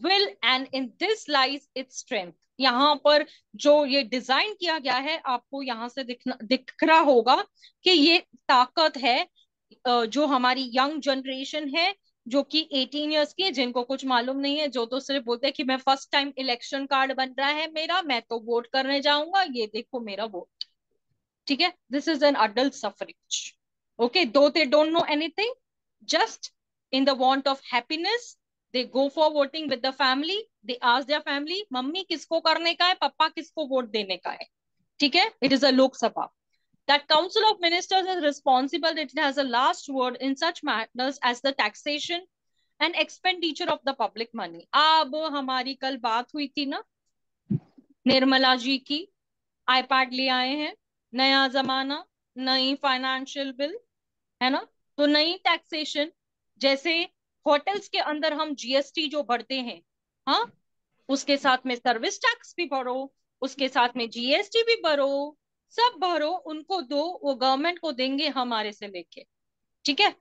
will and in this lies its strength. यहाँ पर जो ये डिजाइन किया गया है, आपको यहाँ से दिख रहा होगा कि ये ताकत है जो हमारी यंग जनरेशन है, जो कि 18 ईयर्स की है, जिनको कुछ मालूम नहीं है, जो तो सिर्फ बोलते हैं कि मैं फर्स्ट टाइम इलेक्शन कार्ड बन रहा है मेरा, मैं तो वोट करने जाऊंगा, ये देखो मेरा वोट। ठीक है, this is an adult suffrage. Okay, though they don't know anything, just in the want of happiness they go for voting with the family, they ask their family mummy किसको करने का है, पापा किसको वोट देने का है। ठीक है, it is a Lok Sabha. That Council of Ministers is responsible. It has a last word in such matters as the taxation and expenditure of the public money. अब हमारी कल बात हुई थी ना, निर्मला जी की, आईपैड ले आए हैं, नया जमाना, नई फाइनेंशियल बिल, है ना। तो नई टैक्सेशन, जैसे होटल्स के अंदर हम जीएसटी जो भरते हैं, हाँ, उसके साथ में सर्विस टैक्स भी भरो, उसके साथ में जीएसटी भी भरो, सब भरो, उनको दो, वो गवर्नमेंट को देंगे हमारे से लेके। ठीक है,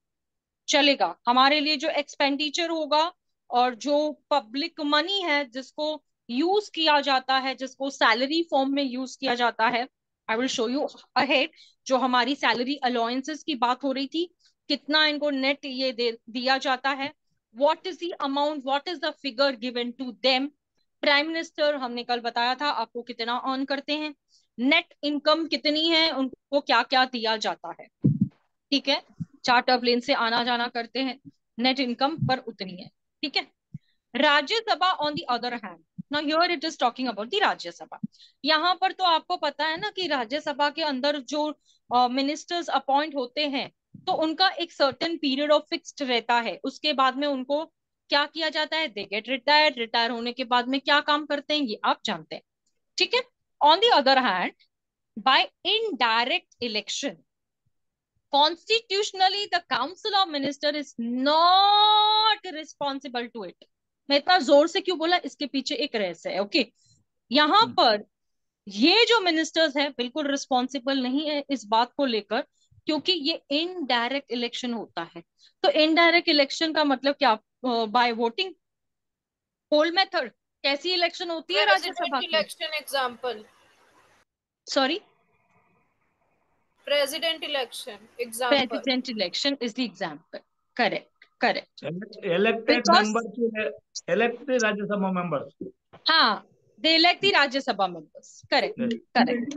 चलेगा। हमारे लिए जो एक्सपेंडिचर होगा और जो पब्लिक मनी है जिसको यूज किया जाता है, जिसको सैलरी फॉर्म में यूज किया जाता है, I will show you ahead. जो हमारी सैलरी अलाउंसेस की बात हो रही थी, कितना इनको नेट ये दिया जाता है, what is the amount, what is the figure given to them. Prime minister हमने कल बताया था आपको कितना अर्न करते हैं, नेट इनकम कितनी है, उनको क्या क्या दिया जाता है। ठीक है, चार्टर प्लेन से आना जाना करते हैं, नेट इनकम पर उतनी है। ठीक है, Rajya Sabha on the other hand, now here it is talking about the Rajya Sabha. यहाँ पर तो आपको पता है ना कि राज्यसभा के अंदर जो मिनिस्टर्स अपॉइंट होते हैं, तो उनका एक सर्टेन पीरियड ऑफ फिक्स्ड रहता है, उसके बाद में उनको क्या किया जाता है, दे गेट रिटायर्ड, रिटायर होने के बाद में क्या काम करते हैं ये आप जानते हैं। ठीक है, on the other hand, by indirect election, constitutionally the council of minister is not responsible to it। मैं इतना जोर से क्यों बोला, इसके पीछे एक रहस्य है। ओके, यहाँ पर ये जो मिनिस्टर्स है बिल्कुल रिस्पॉन्सिबल नहीं है इस बात को लेकर, क्योंकि ये इनडायरेक्ट इलेक्शन होता है। तो इनडायरेक्ट इलेक्शन का मतलब क्या, बाय वोटिंग, पोल मेथड, कैसी इलेक्शन होती है राज्यसभा प्रेसिडेंट की। Election example, sorry, president election example. President election is the example. Correct, correct. elected because, members will elect the Rajya Sabha members. हाँ, they elect the Rajya Sabha members. Correct, Yes. correct.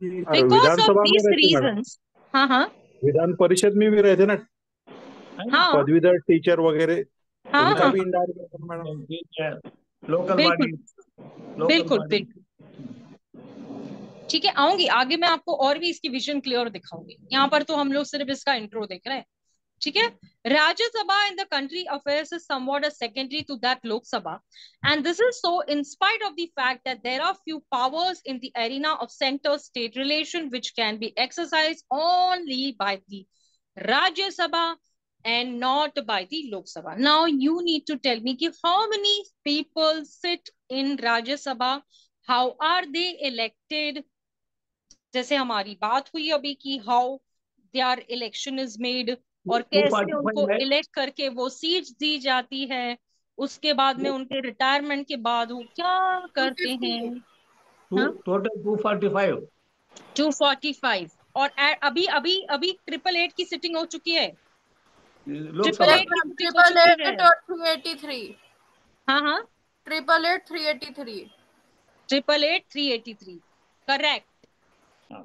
और Because of विधानसभा में these रहते मैडम, reasons, हाँ हाँ विधान परिषद में भी रहते ना, है ना? हाँ पदवीधर टीचर वगैरह, हाँ उनका हाँ, भी इंडायरेक्ट मैडम। ठीक है, लोकल बिल्कुल बॉडी, लोकल बिल्कुल बॉडी। बिल्कुल। ठीक है, आऊंगी आगे, मैं आपको और भी इसकी विजन क्लियर दिखाऊंगी, यहाँ पर तो हम लोग सिर्फ इसका इंट्रो देख रहे हैं। ठीक है, Rajya Sabha in the country affairs is somewhat a secondary to that Lok Sabha, and this is so in spite of the fact that there are few powers in the arena of center-state relation which can be exercised only by the Rajya Sabha and not by the Lok Sabha. Now you need to tell me कि how many people sit in Rajya Sabha, how are they elected, जैसे हमारी बात हुई अभी की how their election is made, और कैसे उनको 245 है, इलेक्ट करके वो सीट्स दी जाती है, उसके बाद में उनके रिटायरमेंट के बाद वो क्या करते हैं। 250 हाँ, टोटल 245। 245, और अभी अभी अभी 888 की सिटिंग हो चुकी है, ट्रिपल लोकसभा एट की सिटिंग हो ट्रिपल चुकी है। एट और 383, हाँ हाँ, ट्रिपल एट 383। 888 383, करेक्ट। हाँ।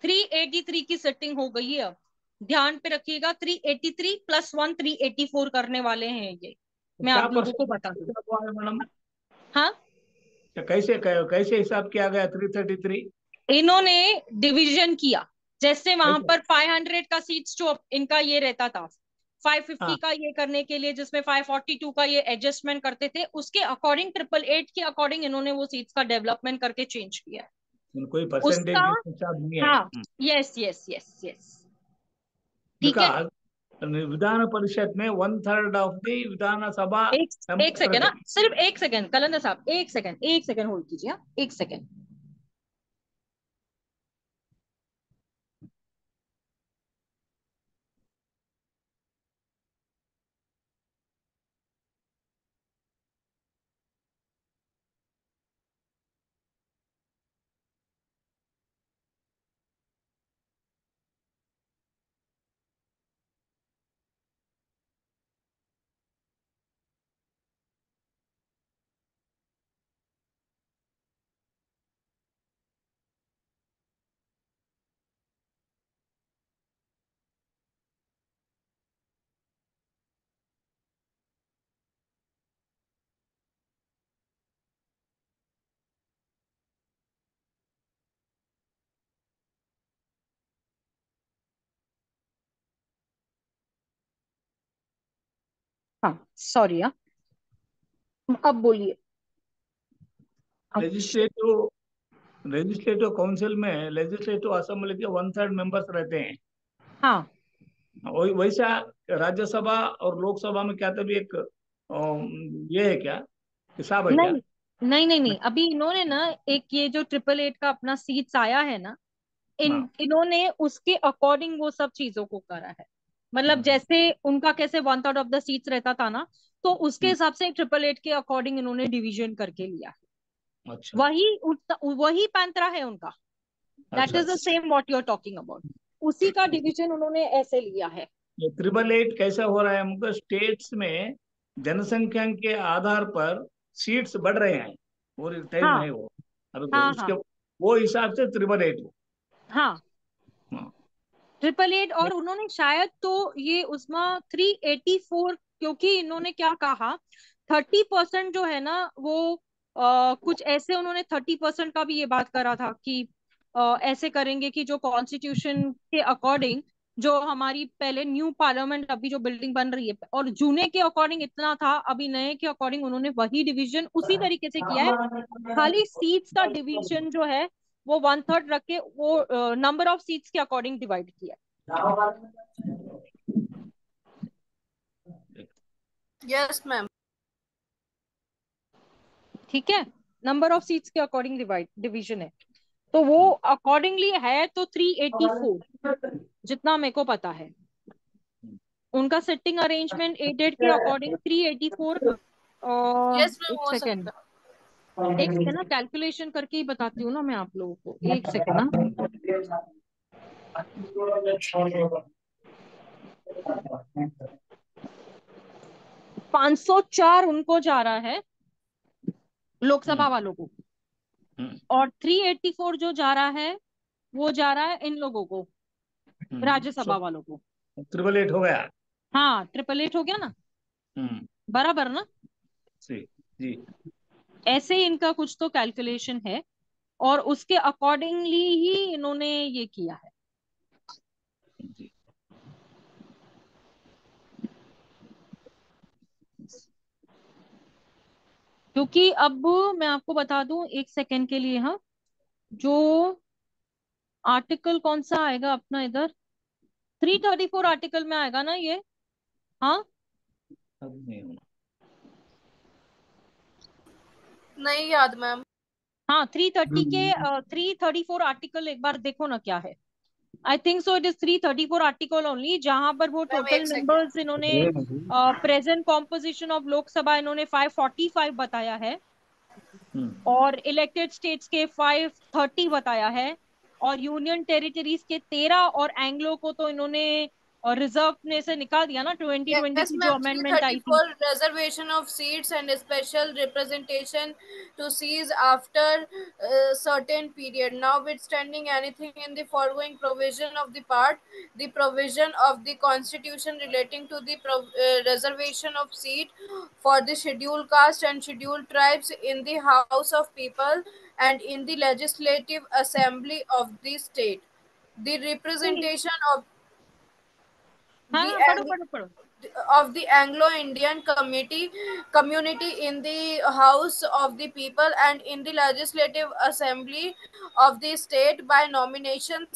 383 की सेटिंग हो गई है अब, ध्यान पे रखिएगा, 383 प्लस 1 384 करने वाले हैं ये, मैं क्या आप लोगों को बता दूं। परसेंट हुआ है मैडम? हाँ, कैसे कैसे हिसाब किया गया 333? इन्होंने डिवीजन किया, जैसे वहां कैसे? पर 500 का सीट्स जो इनका ये रहता था, 550 हाँ, का ये करने के लिए जिसमें 542 का ये एडजस्टमेंट करते थे, उसके अकॉर्डिंग 888 के अकॉर्डिंग इन्होंने वो सीट्स का डेवलपमेंट करके चेंज किया है कोई परसेंटेज उसका। हिसाब नहीं है। हाँ, यस यस यस यस, ठीक है। बिकॉज विधान परिषद में 1/3 ऑफ द विधानसभा एक मेंबर्स सेकेंड रहते ना, हैं। सिर्फ एक सेकेंड कलंदर साहब, एक सेकेंड होल्ड कीजिए, हाँ? एक सेकेंड। हाँ सॉरी, हाँ अब बोलिए। लेजिस्लेटिव लेजिस्लेटिव काउंसिल में लेजिस्लेटिव असेंबली के 1/3 मेंबर्स रहते हैं। हाँ वैसा राज्यसभा और लोकसभा में क्या तभी एक ये है क्या, हिसाब है क्या? नहीं नहीं नहीं नहीं, अभी इन्होंने ना एक ये जो 888 का अपना सीट्स आया है ना, हाँ। इन्होंने उसके अकॉर्डिंग वो सब चीजों को करा है। मतलब हम्म, जैसे उनका कैसे 1/3 ऑफ द सीट्स रहता था ना, तो उसके हम्म, हिसाब से 888 के अकॉर्डिंग इन्होंने डिवीजन करके लिया है। अच्छा वही वही पैंतरा है उनका। दैट अच्छा इज द अच्छा। Same what you are talking about. उसी का डिवीजन उन्होंने ऐसे लिया है। ये 888 कैसा हो रहा है हमको, स्टेट्स में जनसंख्या के आधार पर सीट्स बढ़ रहे हैं, वो टाइम हाँ है वो। अब हाँ उसके हाँ वो हिसाब से 888 हो। हाँ, हाँ। 888। और उन्होंने शायद तो ये उसमें 384, क्योंकि इन्होंने क्या कहा, 30% जो है ना वो कुछ ऐसे उन्होंने 30% का भी ये बात करा था कि ऐसे करेंगे कि जो कॉन्स्टिट्यूशन के अकॉर्डिंग, जो हमारी पहले न्यू पार्लियामेंट अभी जो बिल्डिंग बन रही है, और जूने के अकॉर्डिंग इतना था, अभी नए के अकॉर्डिंग उन्होंने वही डिवीजन उसी तरीके से किया है। खाली सीट्स का डिवीजन जो है वो 1/3 रख के वो नंबर ऑफ सीट्स के अकॉर्डिंग डिवाइड किया यस मैम। है। ठीक है, नंबर ऑफ सीट्स के अकॉर्डिंग डिवीजन है। तो वो अकॉर्डिंगली है तो 384, जितना मेरे को पता है। उनका सिटिंग अरेंजमेंट 88 के अकॉर्डिंग 384। यस मैम, एक हो सेकेंड, सकता एक सेकेंड ना, कैलकुलेशन करके ही बताती हूँ ना मैं आप लोगों को, एक सेकेंड ना। 504 उनको जा रहा है, लोकसभा हम्म, वालों को। हम्म, और 384 जो जा रहा है वो जा रहा है इन लोगों को, राज्यसभा वालों को। 888 हो गया। हाँ 888 हो गया ना, हम्म, बराबर ना। जी जी। ऐसे ही इनका कुछ तो कैलकुलेशन है, और उसके अकॉर्डिंगली ही इन्होंने ये किया है। जी। क्योंकि अब मैं आपको बता दूं एक सेकेंड के लिए, हाँ, जो आर्टिकल कौन सा आएगा अपना इधर, 334 आर्टिकल में आएगा ना ये। हाँ अब नहीं होना। नहीं याद मैम। हाँ, 330 के 334 आर्टिकल एक बार देखो ना क्या है। I think so it is 334 article only, जहां पर वो मैम टोटल एक सेकेंड। मेंबर्स इन्होंने प्रेजेंट कॉम्पोजिशन ऑफ लोकसभा इन्होंने 545 बताया है, हम्म, और इलेक्टेड स्टेट्स के 530 बताया है, और यूनियन टेरिटरीज के 13, और एंग्लो को तो इन्होंने रिजर्व में से निकाल दिया ना, 2020 Yes, की जो ma'am. अमेंडमेंट आई थी। 334 reservation of seats and special representation to seize after certain period. Notwithstanding anything in the foregoing provision of the part, the provision of the Constitution relating to the reservation of seat for the scheduled caste and scheduled tribes in the House of People and in the Legislative Assembly of the state. The representation of हाँ the हाँ, पढ़ो पढ़ो पढ़ो। Anglo-Indian community in the House of the People and in the Legislative Assembly of the state by nomination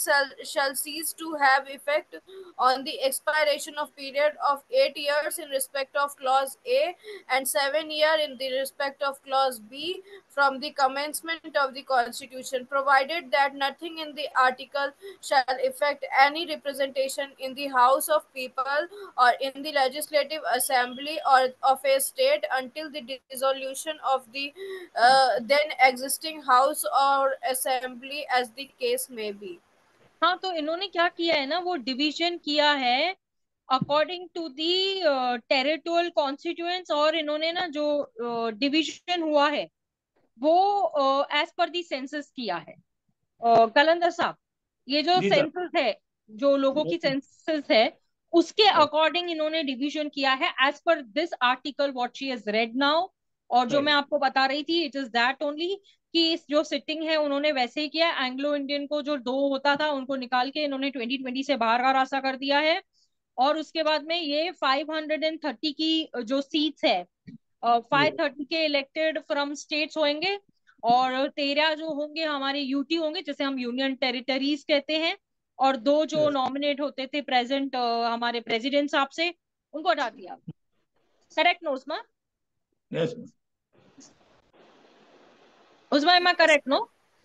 shall cease to have effect on the expiration of period of 8 years in respect of clause A and 7 years in the respect of clause B from the commencement of the Constitution, provided that nothing in the article shall affect any representation in the House of People or in the Legislative Assembly or of a state until the dissolution of the then existing House or Assembly, as the case may be. हाँ, तो इन्होंने क्या किया है ना, वो डिवीजन किया है according to the territorial constituents, और इन्होंने ना जो डिवीजन हुआ है वो एज पर दी सेंसस किया है। कलंदर साहब, ये जो जी सर। सेंसस है, जो लोगों की सेंसस है, उसके अकॉर्डिंग इन्होंने डिवीजन किया है as per this article what she has read now. और जो मैं आपको बता रही थी, इट इज दैट ओनली कि इस जो सिटिंग है उन्होंने वैसे ही किया। एंग्लो इंडियन को जो 2 होता था उनको निकाल के इन्होंने 2020 से बाहर का रास्ता कर दिया है, और उसके बाद में ये 530 की जो सीट्स है, 530 के इलेक्टेड फ्रॉम स्टेट्स होंगे, और 13 जो होंगे हमारे यूटी होंगे, जैसे हम यूनियन टेरिटरीज कहते हैं, और 2 जो Yes. नॉमिनेट होते थे प्रेजेंट हमारे प्रेसिडेंट साहब से, उनको हटा दिया। Correct no Usma? Yes. Usma, am I correct no?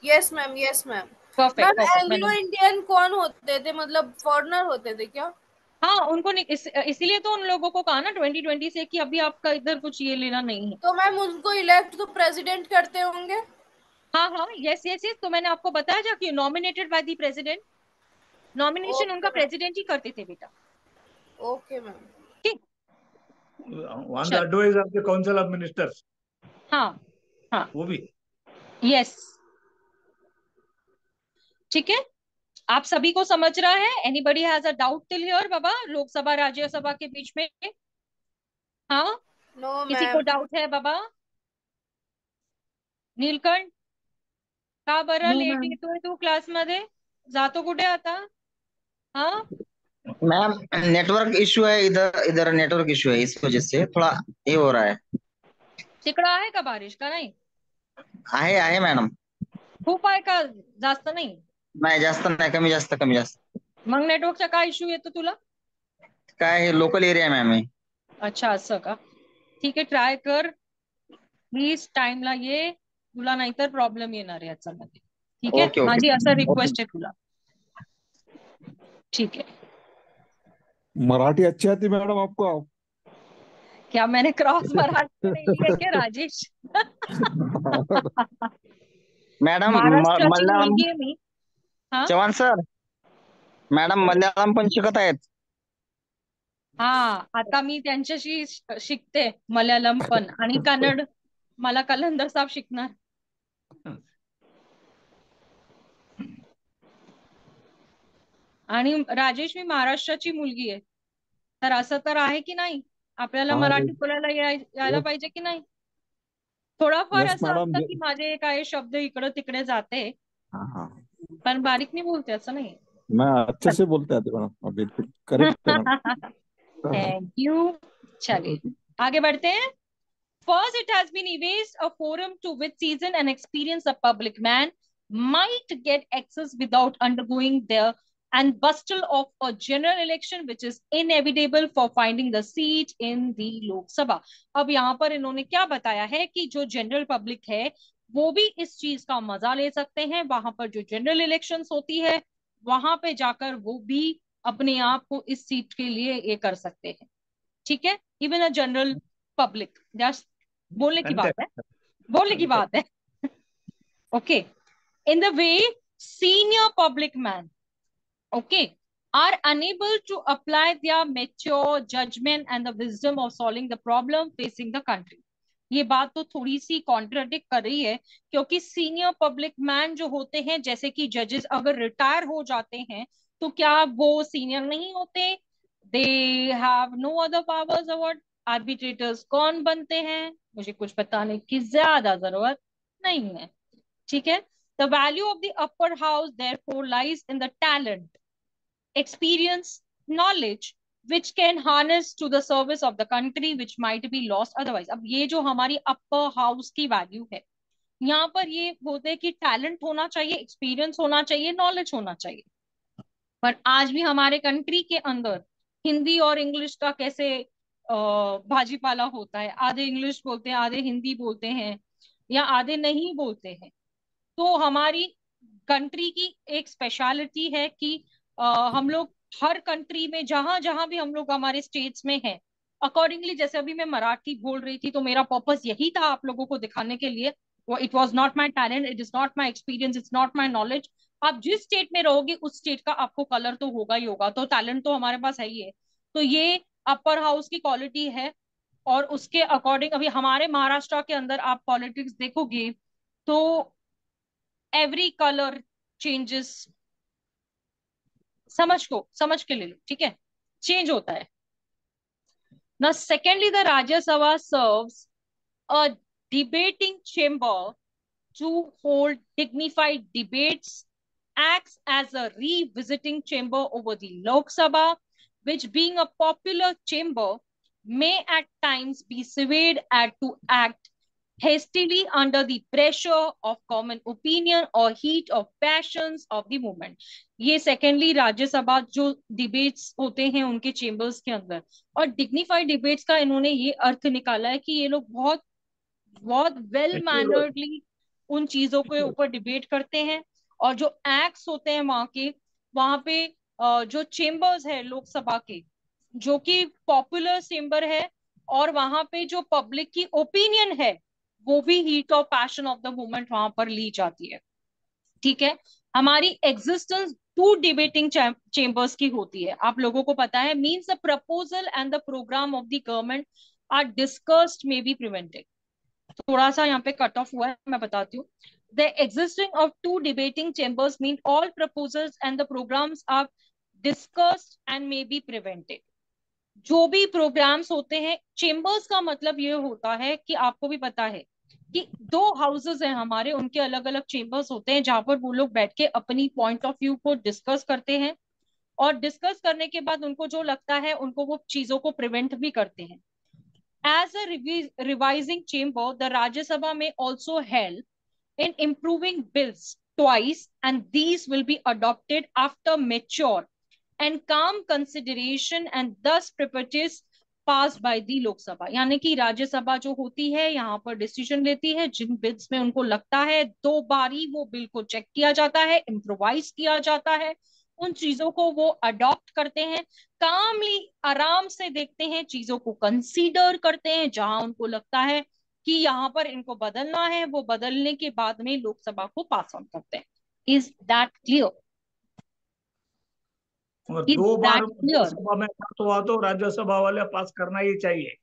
Yes ma'am, yes ma'am. Perfect ma'am perfect. Anglo Indian कौन होते थे, मतलब फॉरेनर होते थे क्या? हाँ, उनको इसीलिए तो उन लोगों को कहा ना 2020 से कि अभी आपका इधर कुछ ये लेना नहीं है। तो मैम उनको इलेक्ट तो प्रेसिडेंट करते होंगे? हाँ हाँ, यस यस यस, तो मैंने आपको बताया जा कि nominated by the president, nomination उनका ओके मैम, प्रेसिडेंट ही करते थे बेटा। Okay ma'am. ठीक, On the चल, advice of the Council of Ministers. हाँ हाँ, वो भी। यस, ठीक है। आप सभी को समझ रहा है? Anybody has a doubt till here बाबा, लोकसभा राज्यसभा के बीच में? हाँ, नो किसी को मैम। डाउट है बाबा? नीलकंठ, का बरं नो लेट मैम। येतोय तू क्लास मध्ये? जातो कुठे आता? हाँ, मैम नेटवर्क इशू है, इधर इधर नेटवर्क इशू है, इस वजह से थोड़ा ये हो रहा है। तिकडं आहे का बारिश का नाही? आहे मॅडम। खूप आहे का? जास्त नाही? नाही जास्त नाही, कमी जास्त कमी जास्त। मग नेटवर्कचा काय इश्यू येतो तुला? काय लोकल एरिया मॅम आहे। अच्छा, असं का? ठीक आहे, ट्राय कर प्लीज, टाइमला ये, तुला नाहीतर प्रॉब्लेम येणार आहे याच्यामध्ये। ठीक आहे, ओके ओके माझी असं ओके। रिक्वेस्ट आहे तुला। ठीक है, मराठी अच्छी आती मैडम आपको? क्या मैंने क्रॉस मराठी में नहीं लिया क्या राजेश? मॅडम महाराष्ट्राची मल्याळम, मुलगी आहे मी। हा चव्हाण सर, मॅडम मल्याळम पण शिकत आहेत। हा, आता मी त्यांच्याशी शिकते मल्याळम पण, आणि कन्नड मला कलंदर साहेब शिकणार। आणि राजेश, मी महाराष्ट्राची मुलगी आहे, तर असं तर आहे की नाही, आपल्याला हाँ मराठी बोलायला यायला यस पाहिजे की नाही? थोडाफार यस असं मैडम। असतं की माझे काही शब्द इकडं तिकडे जाते, हाँ हाँ, पण बारीक नाही बोलते असं नाही। मैं अच्छे से बोलते आते मैडम, हाँ, बिल्कुल करेक्ट है मैडम। Thank you. चलिए आगे बढ़ते हैं। First, it has been erased a forum to which seasoned and experienced a public man might get access without undergoing the and bustle of a general election, which is inevitable for finding the seat in the Lok Sabha। अब यहाँ पर इन्होंने क्या बताया है कि जो जनरल पब्लिक है वो भी इस चीज का मजा ले सकते हैं, वहां पर जो जनरल इलेक्शंस होती है वहां पे जाकर वो भी अपने आप को इस सीट के लिए ये कर सकते हैं। ठीक है, इवन अ जनरल पब्लिक, बोलने की बात है, Contest. बोलने की Contest. बात है। Okay, in the way senior public man, okay, are unable to apply their mature judgment and the wisdom of solving the problem facing the country। ये बात तो थोड़ी सी कॉन्ट्राडिक्ट कर रही है, क्योंकि सीनियर पब्लिक मैन जो होते हैं, जैसे कि जजेस अगर रिटायर हो जाते हैं तो क्या वो सीनियर नहीं होते? They have no other powers. Award arbitrators कौन बनते हैं? मुझे कुछ बताने की ज्यादा जरूरत नहीं है। ठीक है, the value of the upper house therefore lies in the talent, experience, knowledge which can harness to the service of the country which might be lost otherwise। अब ये जो हमारी अपर हाउस की वैल्यू है, यहाँ पर ये बोलते हैं कि टैलेंट होना चाहिए, एक्सपीरियंस होना चाहिए, नॉलेज होना चाहिए। पर आज भी हमारे कंट्री के अंदर हिंदी और इंग्लिश का कैसे भाजीपाला होता है, आधे इंग्लिश बोलते हैं, आधे हिंदी बोलते हैं, या आधे नहीं बोलते हैं। तो हमारी कंट्री की एक स्पेशलिटी है कि हम लोग हर कंट्री में जहां जहां भी हम लोग हमारे स्टेट्स में हैं, अकॉर्डिंगली, जैसे अभी मैं मराठी बोल रही थी तो मेरा पर्पस यही था आप लोगों को दिखाने के लिए। वो it was not my talent, it is not my experience, it's not my knowledge. आप जिस स्टेट में रहोगे उस स्टेट का आपको कलर तो होगा ही होगा, तो टैलेंट तो हमारे पास है ही है। तो ये अपर हाउस की क्वालिटी है, और उसके अकॉर्डिंग अभी हमारे महाराष्ट्र के अंदर आप पॉलिटिक्स देखोगे तो एवरी कलर चेंजेस, समझ के ले लो, ठीक है, चेंज होता है ना। Secondly, the Rajya Sabha serves a debating chamber to hold dignified debates, acts as a revisiting chamber over the Lok Sabha, which being a popular chamber may at times be swayed to act hastily under the pressure of common opinion or heat of passions of the moment. ये सेकेंडली राज्यसभा जो डिबेट्स होते हैं उनके चेंबर्स के अंदर, और डिग्निफाइड डिबेट्स का इन्होंने ये अर्थ निकाला है कि ये लोग बहुत बहुत वेल मैनर्डली उन चीजों के ऊपर डिबेट करते हैं, और जो एक्ट्स होते हैं वहां पे जो चेंबर्स है लोकसभा के, जो कि पॉपुलर चेंबर है, और वहां पे जो पब्लिक की ओपिनियन है वो भी heat of passion of the moment वहां पर ली जाती है। ठीक है, हमारी एग्जिस्टेंस टू डिबेटिंग चेंबर्स की होती है, आप लोगों को पता है, means the proposal and the programme of the government are discussed may be prevented. थोड़ा सा यहाँ पे कट ऑफ हुआ है, मैं बताती हूँ। The existing of two debating chambers mean all proposals and the programs are discussed and may be prevented। जो भी प्रोग्राम्स होते हैं, चेंबर्स का मतलब ये होता है कि आपको भी पता है कि दो हाउसेस हैं हमारे, उनके अलग अलग चेंबर्स होते हैं जहां पर वो लोग बैठ के अपनी पॉइंट ऑफ व्यू को डिस्कस करते हैं, और डिस्कस करने के बाद उनको जो लगता है उनको वो चीजों को प्रिवेंट भी करते हैं। As a revising chamber, the Rajya Sabha may also help in improving bills twice, and these will be adopted after mature and calm consideration and thus preparatories passed by the Lok Sabha। यानी कि राज्य सभा जो होती है यहाँ पर डिसीजन लेती है, जिन बिल्स में उनको लगता है दो बारी वो बिल को चेक किया जाता है, इम्प्रोवाइज किया जाता है, उन चीजों को वो अडॉप्ट करते हैं, कामली आराम से देखते हैं, चीजों को कंसीडर करते हैं, जहां उनको लगता है कि यहाँ पर इनको बदलना है वो बदलने के बाद में लोकसभा को पास ऑन करते हैं। Is that clear? दो बार लोकसभा में पास हुआ तो राज्यसभा वाले पास करना ही चाहिए।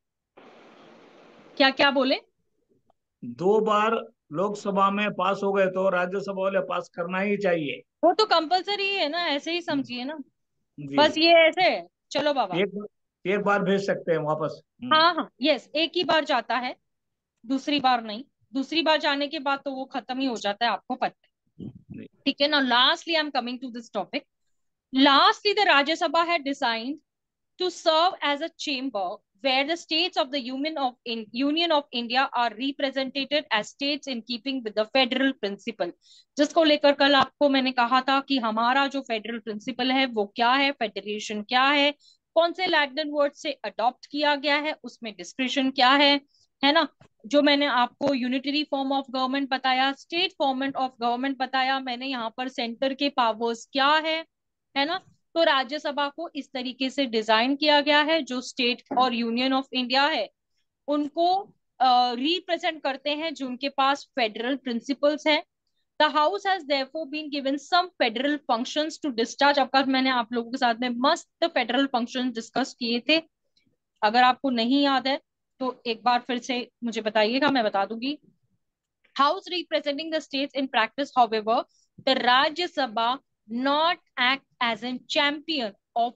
क्या क्या बोले? दो बार लोकसभा में पास हो गए तो राज्यसभा वाले पास करना ही चाहिए। वो तो कंपलसरी है ना, ऐसे ही समझिए ना, बस जी। ये ऐसे है। चलो बाबा, एक बार भेज सकते हैं वापस। हाँ हाँ यस, एक ही बार जाता है, दूसरी बार नहीं। दूसरी बार जाने के बाद तो वो खत्म ही हो जाता है, आपको पता है। ठीक है ना, lastly I am coming to this topic. Lastly, the Rajya Sabha had designed to serve as a chamber where the states of the Union of India are represented as states in keeping with the federal principle। जिसको लेकर कल आपको मैंने कहा था कि हमारा जो फेडरल प्रिंसिपल है वो क्या है, फेडरेशन क्या है, कौन से लैटिन वर्ड से अडॉप्ट किया गया है, उसमें डिस्क्रिप्शन क्या है ना। जो मैंने आपको यूनिटरी फॉर्म ऑफ गवर्नमेंट बताया, स्टेट फॉर्मेट ऑफ गवर्नमेंट बताया, मैंने यहाँ पर सेंटर के पावर्स क्या है ना। तो राज्यसभा को इस तरीके से डिजाइन किया गया है, जो स्टेट और यूनियन ऑफ इंडिया है उनको रिप्रेजेंट करते हैं, जो उनके पास फेडरल प्रिंसिपल्स हैं। The house has therefore been given some federal functions to discharge. अब कल मैंने आप लोगों के साथ में मस्त फेडरल फंक्शन डिस्कस किए थे, अगर आपको नहीं याद है तो एक बार फिर से मुझे बताइएगा, मैं बता दूंगी। House representing the states in practice, however the राज्य सभा not act as a champion of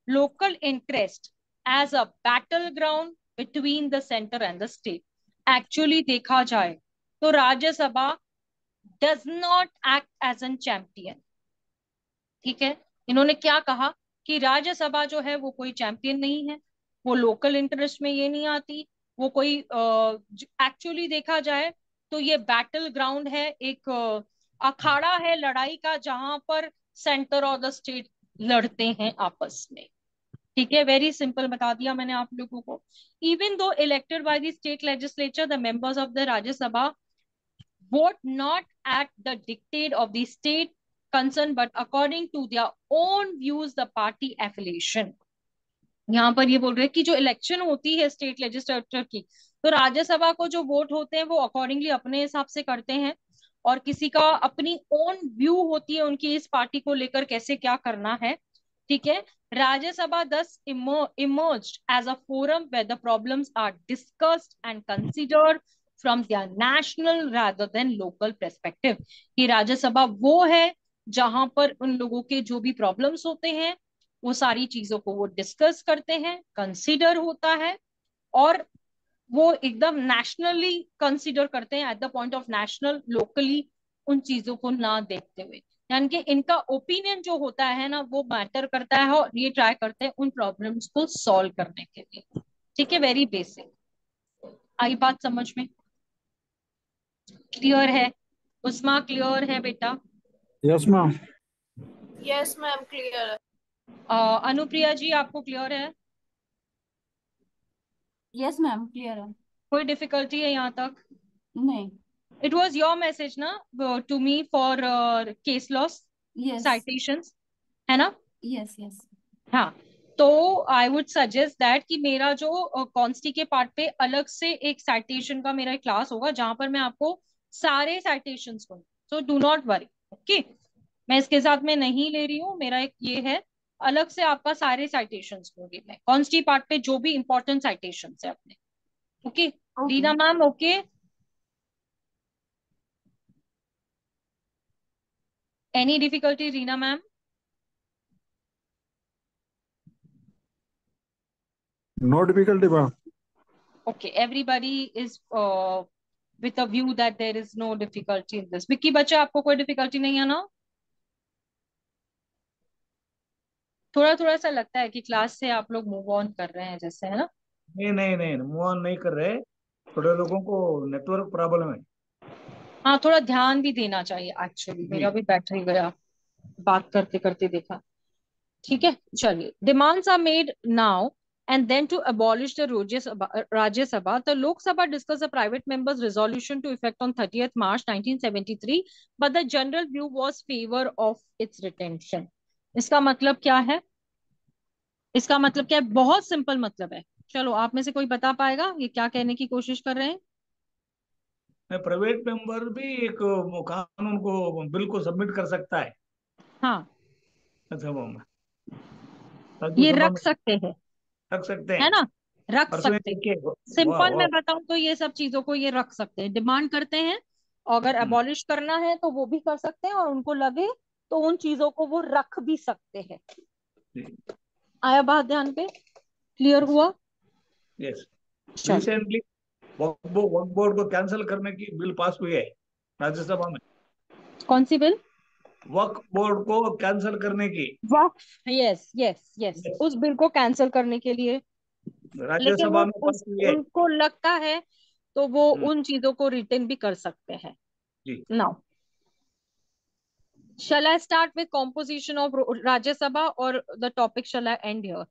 local interest as a battleground between the center and the state। Actually देखा जाए तो Rajya Sabha does not act as a champion। ठीक है, इन्होंने क्या कहा कि राज्यसभा जो है वो कोई चैंपियन नहीं है, वो लोकल इंटरेस्ट में ये नहीं आती, वो कोई एक्चुअली देखा जाए तो ये बैटल ग्राउंड है, एक अखाड़ा है लड़ाई का, जहां पर सेंटर और द स्टेट लड़ते हैं आपस में। ठीक है, वेरी सिंपल बता दिया मैंने आप लोगों को। Even though elected by the state legislature, the members of the Rajya Sabha vote not at the dictate of the state concern but according to their own views the party affiliation. यहाँ पर ये बोल रहे हैं कि जो इलेक्शन होती है स्टेट लेजिस्लेचर की, तो राज्यसभा को जो वोट होते हैं वो अकॉर्डिंगली अपने हिसाब से करते हैं, और किसी का अपनी ओन व्यू होती है उनकी इस पार्टी को लेकर कैसे क्या करना है। ठीक है, Rajya Sabha thus emerged as a forum where the problems are discussed and considered from their national rather than local perspective। कि राज्यसभा वो है जहां पर उन लोगों के जो भी प्रॉब्लम्स होते हैं वो सारी चीजों को वो डिस्कस करते हैं, कंसीडर होता है, और वो एकदम नेशनली कंसीडर करते हैं at the point of national, locally उन चीजों को ना देखते हुए। यानी कि इनका ओपिनियन जो होता है ना वो मैटर करता है, और ये ट्राई करते हैं उन प्रॉब्लम्स को सॉल्व करने के लिए। ठीक है, वेरी बेसिक। आई बात समझ में? क्लियर है? उस्मा क्लियर है बेटा? Yes ma'am. Yes ma'am, clear है। अनुप्रिया जी आपको क्लियर है? यस मैम, क्लियर है। कोई डिफिकल्टी है यहाँ तक? नहीं। इट वॉज योर मैसेज ना to me for case laws yes citations, है ना? Yes yes. हाँ, तो आई वुड सजेस्ट दैट कि मेरा जो कॉन्स्टी के पार्ट पे अलग से एक साइटेशन का मेरा क्लास होगा जहां पर मैं आपको सारे साइटेशंस को, so do not worry. Okay, मैं इसके साथ में नहीं ले रही हूँ, मेरा एक ये है, अलग से आपका सारे साइटेशंस होंगे मैं कॉन्स्टी पार्ट पे जो भी इंपॉर्टेंट साइटेशंस है अपने। Okay okay. Reena ma'am, okay? Any difficulty Reena ma'am? No difficulty ma'am. Okay, everybody is with a view that there is no difficulty in this. Vicky बच्चा आपको कोई डिफिकल्टी नहीं है ना? थोड़ा थोड़ा सा लगता है कि क्लास से आप लोग मूव ऑन कर रहे हैं जैसे, है ना? नहीं नहीं नहीं, मूव ऑन नहीं कर रहे, थोड़े लोगों को नेटवर्क प्रॉब्लम है। हाँ, थोड़ा ध्यान भी देना चाहिए एक्चुअली, जी। मेरा भी बैटरी गया बात करते करते देखा। ठीक है, चलिए। Demands are made now and then to abolish the Rajya Sabha. The Lok Sabha discussed a private member's resolution to effect on 30th March 1973, but the general view was favor of its retention. इसका मतलब क्या है? इसका मतलब क्या है? बहुत सिंपल मतलब है। चलो, आप में से कोई बता पाएगा ये क्या कहने की कोशिश कर रहे हैं? प्राइवेट मेंबर भी एक कानून को, बिल को सबमिट कर सकता है हाँ, सभा में, ये राज्यसभा रख में सकते हैं, रख सकते है हैं। ना? रख परसों सकते हैं। देखिए, वाह सिंपल वाह। मैं बताऊं तो ये सब चीजों को ये रख सकते हैं, डिमांड करते हैं, अगर हम्म, अबॉलिश करना है तो वो भी कर सकते हैं, और उनको लगे तो उन चीजों को वो रख भी सकते हैं। जी, आया बात ध्यान पे? क्लियर हुआ? यस। चलिए। रिसेंटली वक्फ बोर्ड को कैंसिल करने की बिल पास हुई है राज्यसभा में। कौन सी बिल? वक्फ बोर्ड को कैंसिल करने की। वक्फ, यस यस यस, Yes, उस बिल को कैंसिल करने के लिए। लेकिन वो राज्यसभा में पास हुई है। उनको लगता है तो वो हम्म, उन चीजों को रिटेन भी कर सकते हैं। जी, now shall I start with composition of Rajya Sabha, or the topic shall I end here?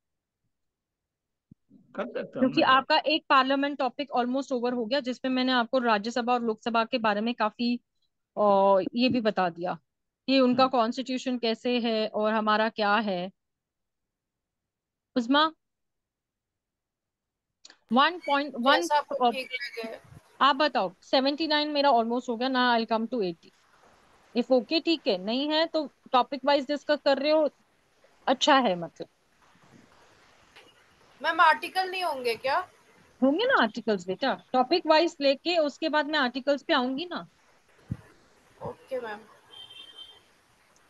कर सकते हैं, क्योंकि हमने क्या। आपका एक पार्लियामेंट टॉपिक ऑलमोस्ट ओवर हो गया जिसमें मैंने आपको राज्यसभा और लोकसभा के बारे में काफी ये भी बता दिया कि उनका हम्म, कॉन्स्टिट्यूशन कैसे है और हमारा क्या है। उस्मा, 1.1, जैसा आपको ठीक लगे। आप बताओ। 79 मेरा ऑलमोस्ट हो गया ना, आई कम टू 80 इफ ओके। ठीक है, नहीं है तो टॉपिक वाइज डिस्कस कर रहे हो, अच्छा है मतलब। मैम, आर्टिकल नहीं होंगे क्या? होंगे ना आर्टिकल्स बेटा, टॉपिक वाइज लेके उसके बाद मैं आर्टिकल्स पे आऊंगी ना। Okay ma'am.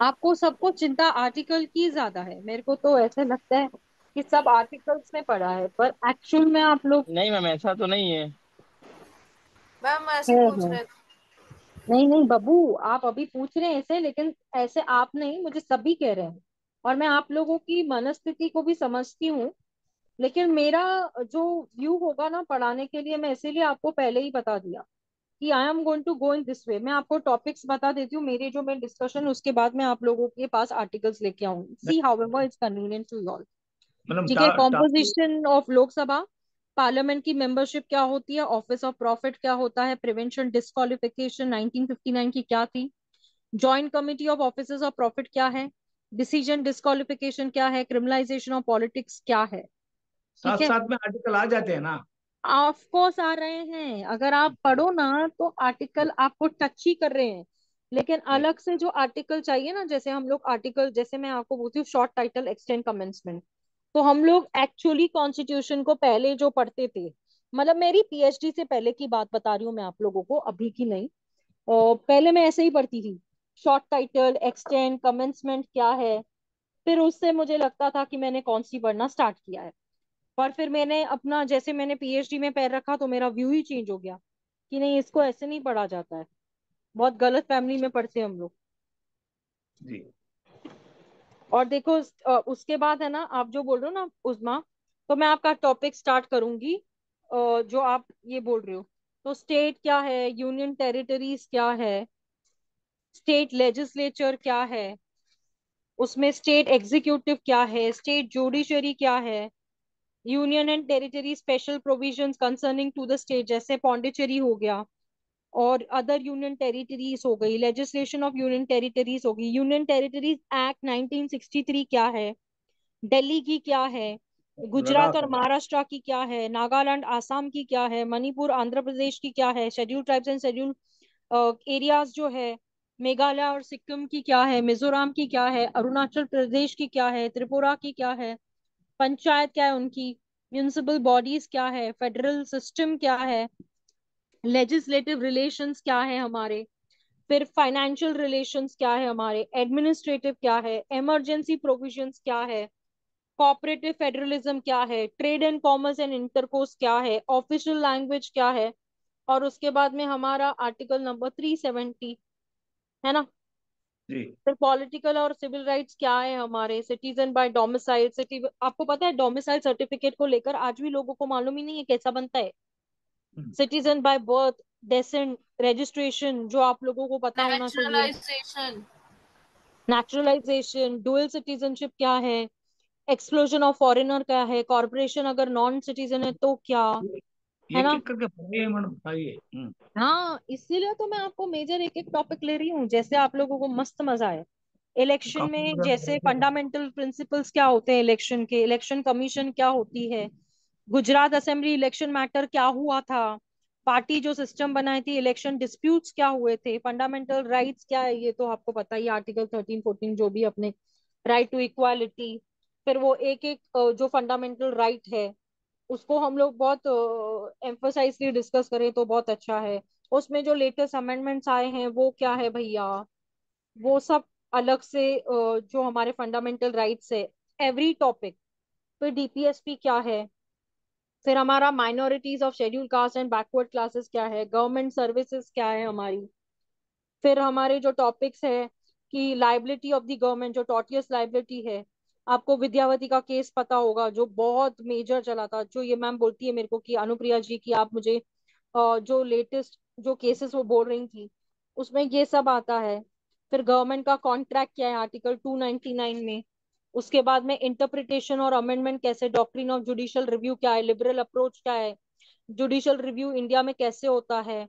आपको सबको चिंता आर्टिकल की ज्यादा है, मेरे को तो ऐसे लगता है कि सब आर्टिकल्स में पढ़ा है, पर एक्चुअल में आप लोग नहीं मैम, ऐसा तो नहीं है। मैम, ऐसे है, ही पूछ है। रहे थे। नहीं नहीं बबू, आप अभी पूछ रहे हैं ऐसे, लेकिन ऐसे आप नहीं, मुझे सभी कह रहे हैं, और मैं आप लोगों की मनस्थिति को भी समझती हूँ। लेकिन मेरा जो व्यू होगा ना पढ़ाने के लिए, मैं इसीलिए आपको पहले ही बता दिया कि I am going to go in this way. मैं आपको टॉपिक्स बता देती हूँ मेरी जो मैं डिस्कशन, उसके बाद मैं आप लोगों के पास आर्टिकल्स लेके आऊंगी, see however it's convenient to you. Madam ठीक है, topic. Composition of Lok Sabha, parliament की मेंबरशिप क्या होती है, ऑफिस ऑफ प्रॉफिट क्या होता है, प्रिवेंशन डिस्क्वालिफिकेशन 1959 की क्या थी, joint committee of officers of profit क्या है, डिसीजन डिस्क्वालिफिकेशन क्या है, क्रिमिनलाइजेशन ऑफ पॉलिटिक्स क्या है। ठीक साथ है, साथ में आर्टिकल आ जाते हैं ना। ऑफ कोर्स आ रहे हैं, अगर आप पढ़ो ना तो आर्टिकल आपको टच ही कर रहे हैं। लेकिन जी, अलग से जो आर्टिकल चाहिए ना, जैसे हम लोग आर्टिकल, जैसे मैं आपको बोलती हूँ शॉर्ट टाइटल एक्सटेंड कमेंसमेंट, तो हम लोग एक्चुअली कॉन्स्टिट्यूशन को पहले जो पढ़ते थे, मतलब मेरी पीएचडी से पहले की बात बता रही हूँ मैं आप लोगों को, अभी की नहीं। और पहले मैं ऐसे ही पढ़ती थी, शॉर्ट टाइटल एक्सटेंड कमेंसमेंट क्या है। फिर उससे मुझे लगता था कि मैंने कॉन्स्टी पढ़ना स्टार्ट किया है, पर फिर मैंने अपना, जैसे मैंने पीएचडी में पैर रखा तो मेरा व्यू ही चेंज हो गया कि नहीं, इसको ऐसे नहीं पढ़ा जाता है, बहुत गलत फैमिली में पढ़ते हैं हम लोग। जी और देखो उसके बाद है ना, आप जो बोल रहे हो ना उस्मा, तो मैं आपका टॉपिक स्टार्ट करूंगी। जो आप ये बोल रहे हो, तो स्टेट क्या है, यूनियन टेरिटरीज क्या है, स्टेट लेजिस्लेचर क्या है, उसमें स्टेट एग्जीक्यूटिव क्या है, स्टेट जुडिशरी क्या है, union and territory special provisions concerning to the state, जैसे पौंडीचेरी हो गया, और अदर यूनियन टेरिटरीज हो गई, लेजिस्लेशन ऑफ यूनियन टेरिटरीज होगी, यूनियन टेरिटरीज एक्ट 1963 क्या है, दिल्ली की क्या है, गुजरात लद्दाख और है। महाराष्ट्र की क्या है, नागालैंड आसाम की क्या है, मणिपुर आंध्र प्रदेश की क्या है, schedule tribes and schedule areas जो है, मेघालय और सिक्किम की क्या है, मिजोरम की क्या है, अरुणाचल प्रदेश की क्या है, त्रिपुरा की क्या है, पंचायत क्या है उनकी, म्युनिसिपल बॉडीज क्या है, फेडरल सिस्टम क्या है, लेजिस्लेटिव रिलेशंस क्या है हमारे, फिर फाइनेंशियल रिलेशंस क्या है हमारे, एडमिनिस्ट्रेटिव क्या है, इमरजेंसी प्रोविजंस क्या है, कोऑपरेटिव फेडरलिज्म क्या है, trade and commerce and intercourse क्या है, ऑफिशियल लैंग्वेज क्या है, और उसके बाद में हमारा आर्टिकल नंबर 370 है ना। जी फिर पॉलिटिकल और सिविल राइट्स क्या है हमारे, सिटीजन बाय डोमिसाइल सिटी, आपको पता है डोमिसाइल सर्टिफिकेट को लेकर आज भी लोगों को मालूम ही नहीं है कैसा बनता है। Citizen by birth, descent, registration जो आप लोगों को पता होना चाहिए, नेचुरलाइजेशन। नेचुरलाइजेशन, डुअल सिटीजनशिप क्या है, एक्सक्लूजन ऑफ फॉरेनर क्या है, कॉर्पोरेशन अगर नॉन सिटीजन है तो क्या, है एक ना। एक करके पढ़िए मैडम, बताइए। हाँ, इसीलिए तो मैं आपको मेजर एक एक टॉपिक ले रही हूँ, जैसे आप लोगों को मस्त मजा आए। इलेक्शन काफी में मजा जैसे आया। फंडामेंटल प्रिंसिपल्स क्या होते हैं इलेक्शन के, इलेक्शन कमीशन क्या होती है, गुजरात असेंबली इलेक्शन मैटर क्या हुआ था, पार्टी जो सिस्टम बनाई थी, इलेक्शन डिस्प्यूट्स क्या हुए थे, फंडामेंटल राइट्स क्या है, ये तो आपको पता ही, आर्टिकल 13 14 जो भी अपने, राइट टू इक्वालिटी। फिर वो एक एक जो फंडामेंटल राइट है उसको हम लोग बहुत एम्फोसाइजली डिस्कस करें तो बहुत अच्छा है। उसमें जो लेटेस्ट अमेंडमेंट्स आए हैं वो क्या है भैया, वो सब अलग से जो हमारे फंडामेंटल राइट्स है, एवरी टॉपिक। फिर डीपीएसपी क्या है, फिर हमारा minorities of schedule caste and backward classes क्या है, गवर्नमेंट सर्विसेज क्या है हमारी। फिर हमारे जो टॉपिक्स है कि लाइबिलिटी ऑफ द गवर्नमेंट, जो टॉटियस लाइबिलिटी है, आपको विद्यावती का केस पता होगा जो बहुत मेजर चला था, जो ये मैम बोलती है मेरे को कि अनुप्रिया जी की आप मुझे जो लेटेस्ट जो केसेस वो बोल रही थी उसमें ये सब आता है। फिर गवर्नमेंट का कॉन्ट्रैक्ट क्या है आर्टिकल 299 में। उसके बाद में इंटरप्रिटेशन और अमेंडमेंट कैसे, डॉक्ट्रिन ऑफ जुडिशियल रिव्यू क्या है, लिबरल अप्रोच क्या है, जुडिशियल रिव्यू इंडिया में कैसे होता है,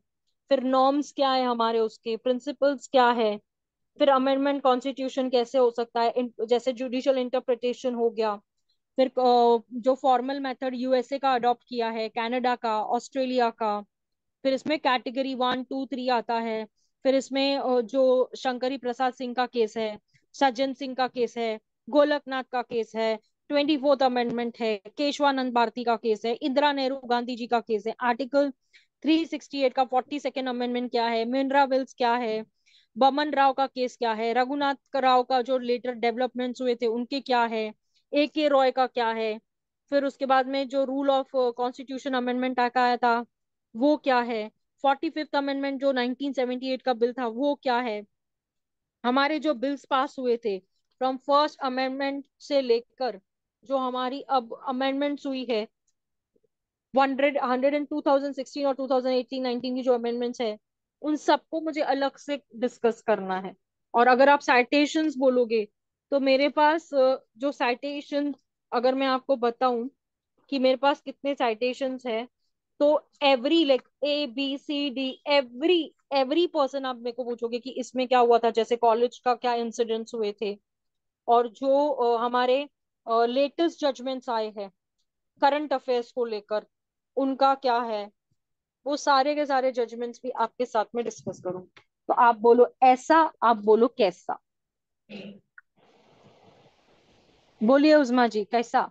फिर नॉर्म्स क्या है हमारे, उसके प्रिंसिपल्स क्या है, फिर अमेंडमेंट कॉन्स्टिट्यूशन कैसे हो सकता है, जैसे जुडिशियल इंटरप्रिटेशन हो गया। फिर जो फॉर्मल मेथड यूएसए का अडॉप्ट किया है, कनाडा का, ऑस्ट्रेलिया का। फिर इसमें कैटेगरी 1 2 3 आता है। फिर इसमें जो शंकरी प्रसाद सिंह का केस है, सज्जन सिंह का केस है, गोलकनाथ का केस है, 24th अमेंडमेंट है, केशवानंद भारती का केस है, इंदिरा नेहरू गांधी जी का केस है, आर्टिकल 368 का 42nd अमेंडमेंट क्या है, मिनरा विल्स क्या है, बमन राव का केस क्या है, रघुनाथ राव का जो लेटर डेवलपमेंट्स हुए थे उनके क्या है, ए के रॉय का क्या है। फिर उसके बाद में जो रूल ऑफ कॉन्स्टिट्यूशन अमेंडमेंट आया था वो क्या है, 45th अमेंडमेंट जो 1978 का बिल था वो क्या है, हमारे जो बिल्स पास हुए थे फ्रॉम फर्स्ट अमेंडमेंट से लेकर जो हमारी अब अमेंडमेंट्स हुई है 100 2016 और 2018 19 की जो अमेंडमेंट्स है, उन सबको मुझे अलग से डिस्कस करना है। और अगर आप साइटेशंस बोलोगे तो मेरे पास जो साइटेशन, अगर मैं आपको बताऊं कि मेरे पास कितने साइटेशंस है, तो every like ABCD, every every person आप मेरे को पूछोगे कि इसमें क्या हुआ था, जैसे कॉलेज का क्या इंसिडेंट्स हुए थे, और जो हमारे लेटेस्ट जजमेंट्स आए हैं करंट अफेयर्स को लेकर उनका क्या है, वो सारे के सारे जजमेंट्स भी आपके साथ में डिस्कस करूं। तो आप बोलो ऐसा, आप बोलो कैसा, बोलिए उजमा जी कैसा।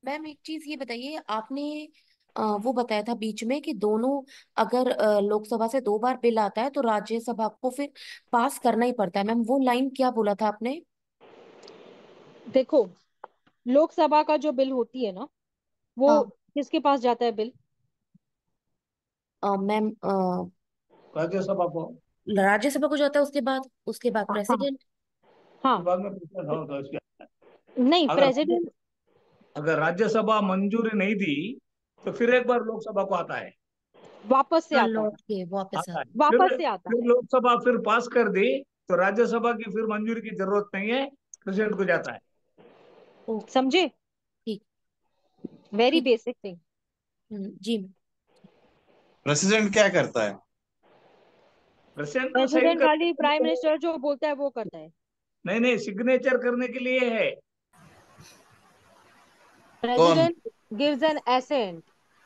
मैम एक चीज ये बताइए, आपने वो बताया था बीच में कि दोनों, अगर लोकसभा से 2 बार बिल आता है तो राज्यसभा को फिर पास करना ही पड़ता है। मैम वो लाइन क्या बोला था आपने? देखो, लोकसभा का जो बिल होती है ना, वो हाँ किसके पास जाता है बिल, मैम राज्यसभा को। राज्यसभा को जाता है, उसके बाद हाँ प्रेसिडेंट। हाँ, बाद में प्रेसिडेंट हो तो इसके नहीं अगर प्रेसिडेंट अगर राज्यसभा मंजूरी नहीं दी तो फिर एक बार लोकसभा को आता है वापस से हाँ, आता है, लौट के वापस आता है वापस से आता फिर है। लोकसभा फिर पास कर दी तो राज्यसभा की फिर मंजूरी की जरूरत नहीं है, प्रेसिडेंट को जाता है। समझे? ठीक। वेरी ठीक। Basic thing. जी। प्रेसिडेंट क्या करता है? प्रेसिडेंट तो साइन प्रेसिडेंट खाली प्राइम मिनिस्टर जो बोलता है वो करता है। नहीं, सिग्नेचर करने के लिए है। कौन? President gives an accent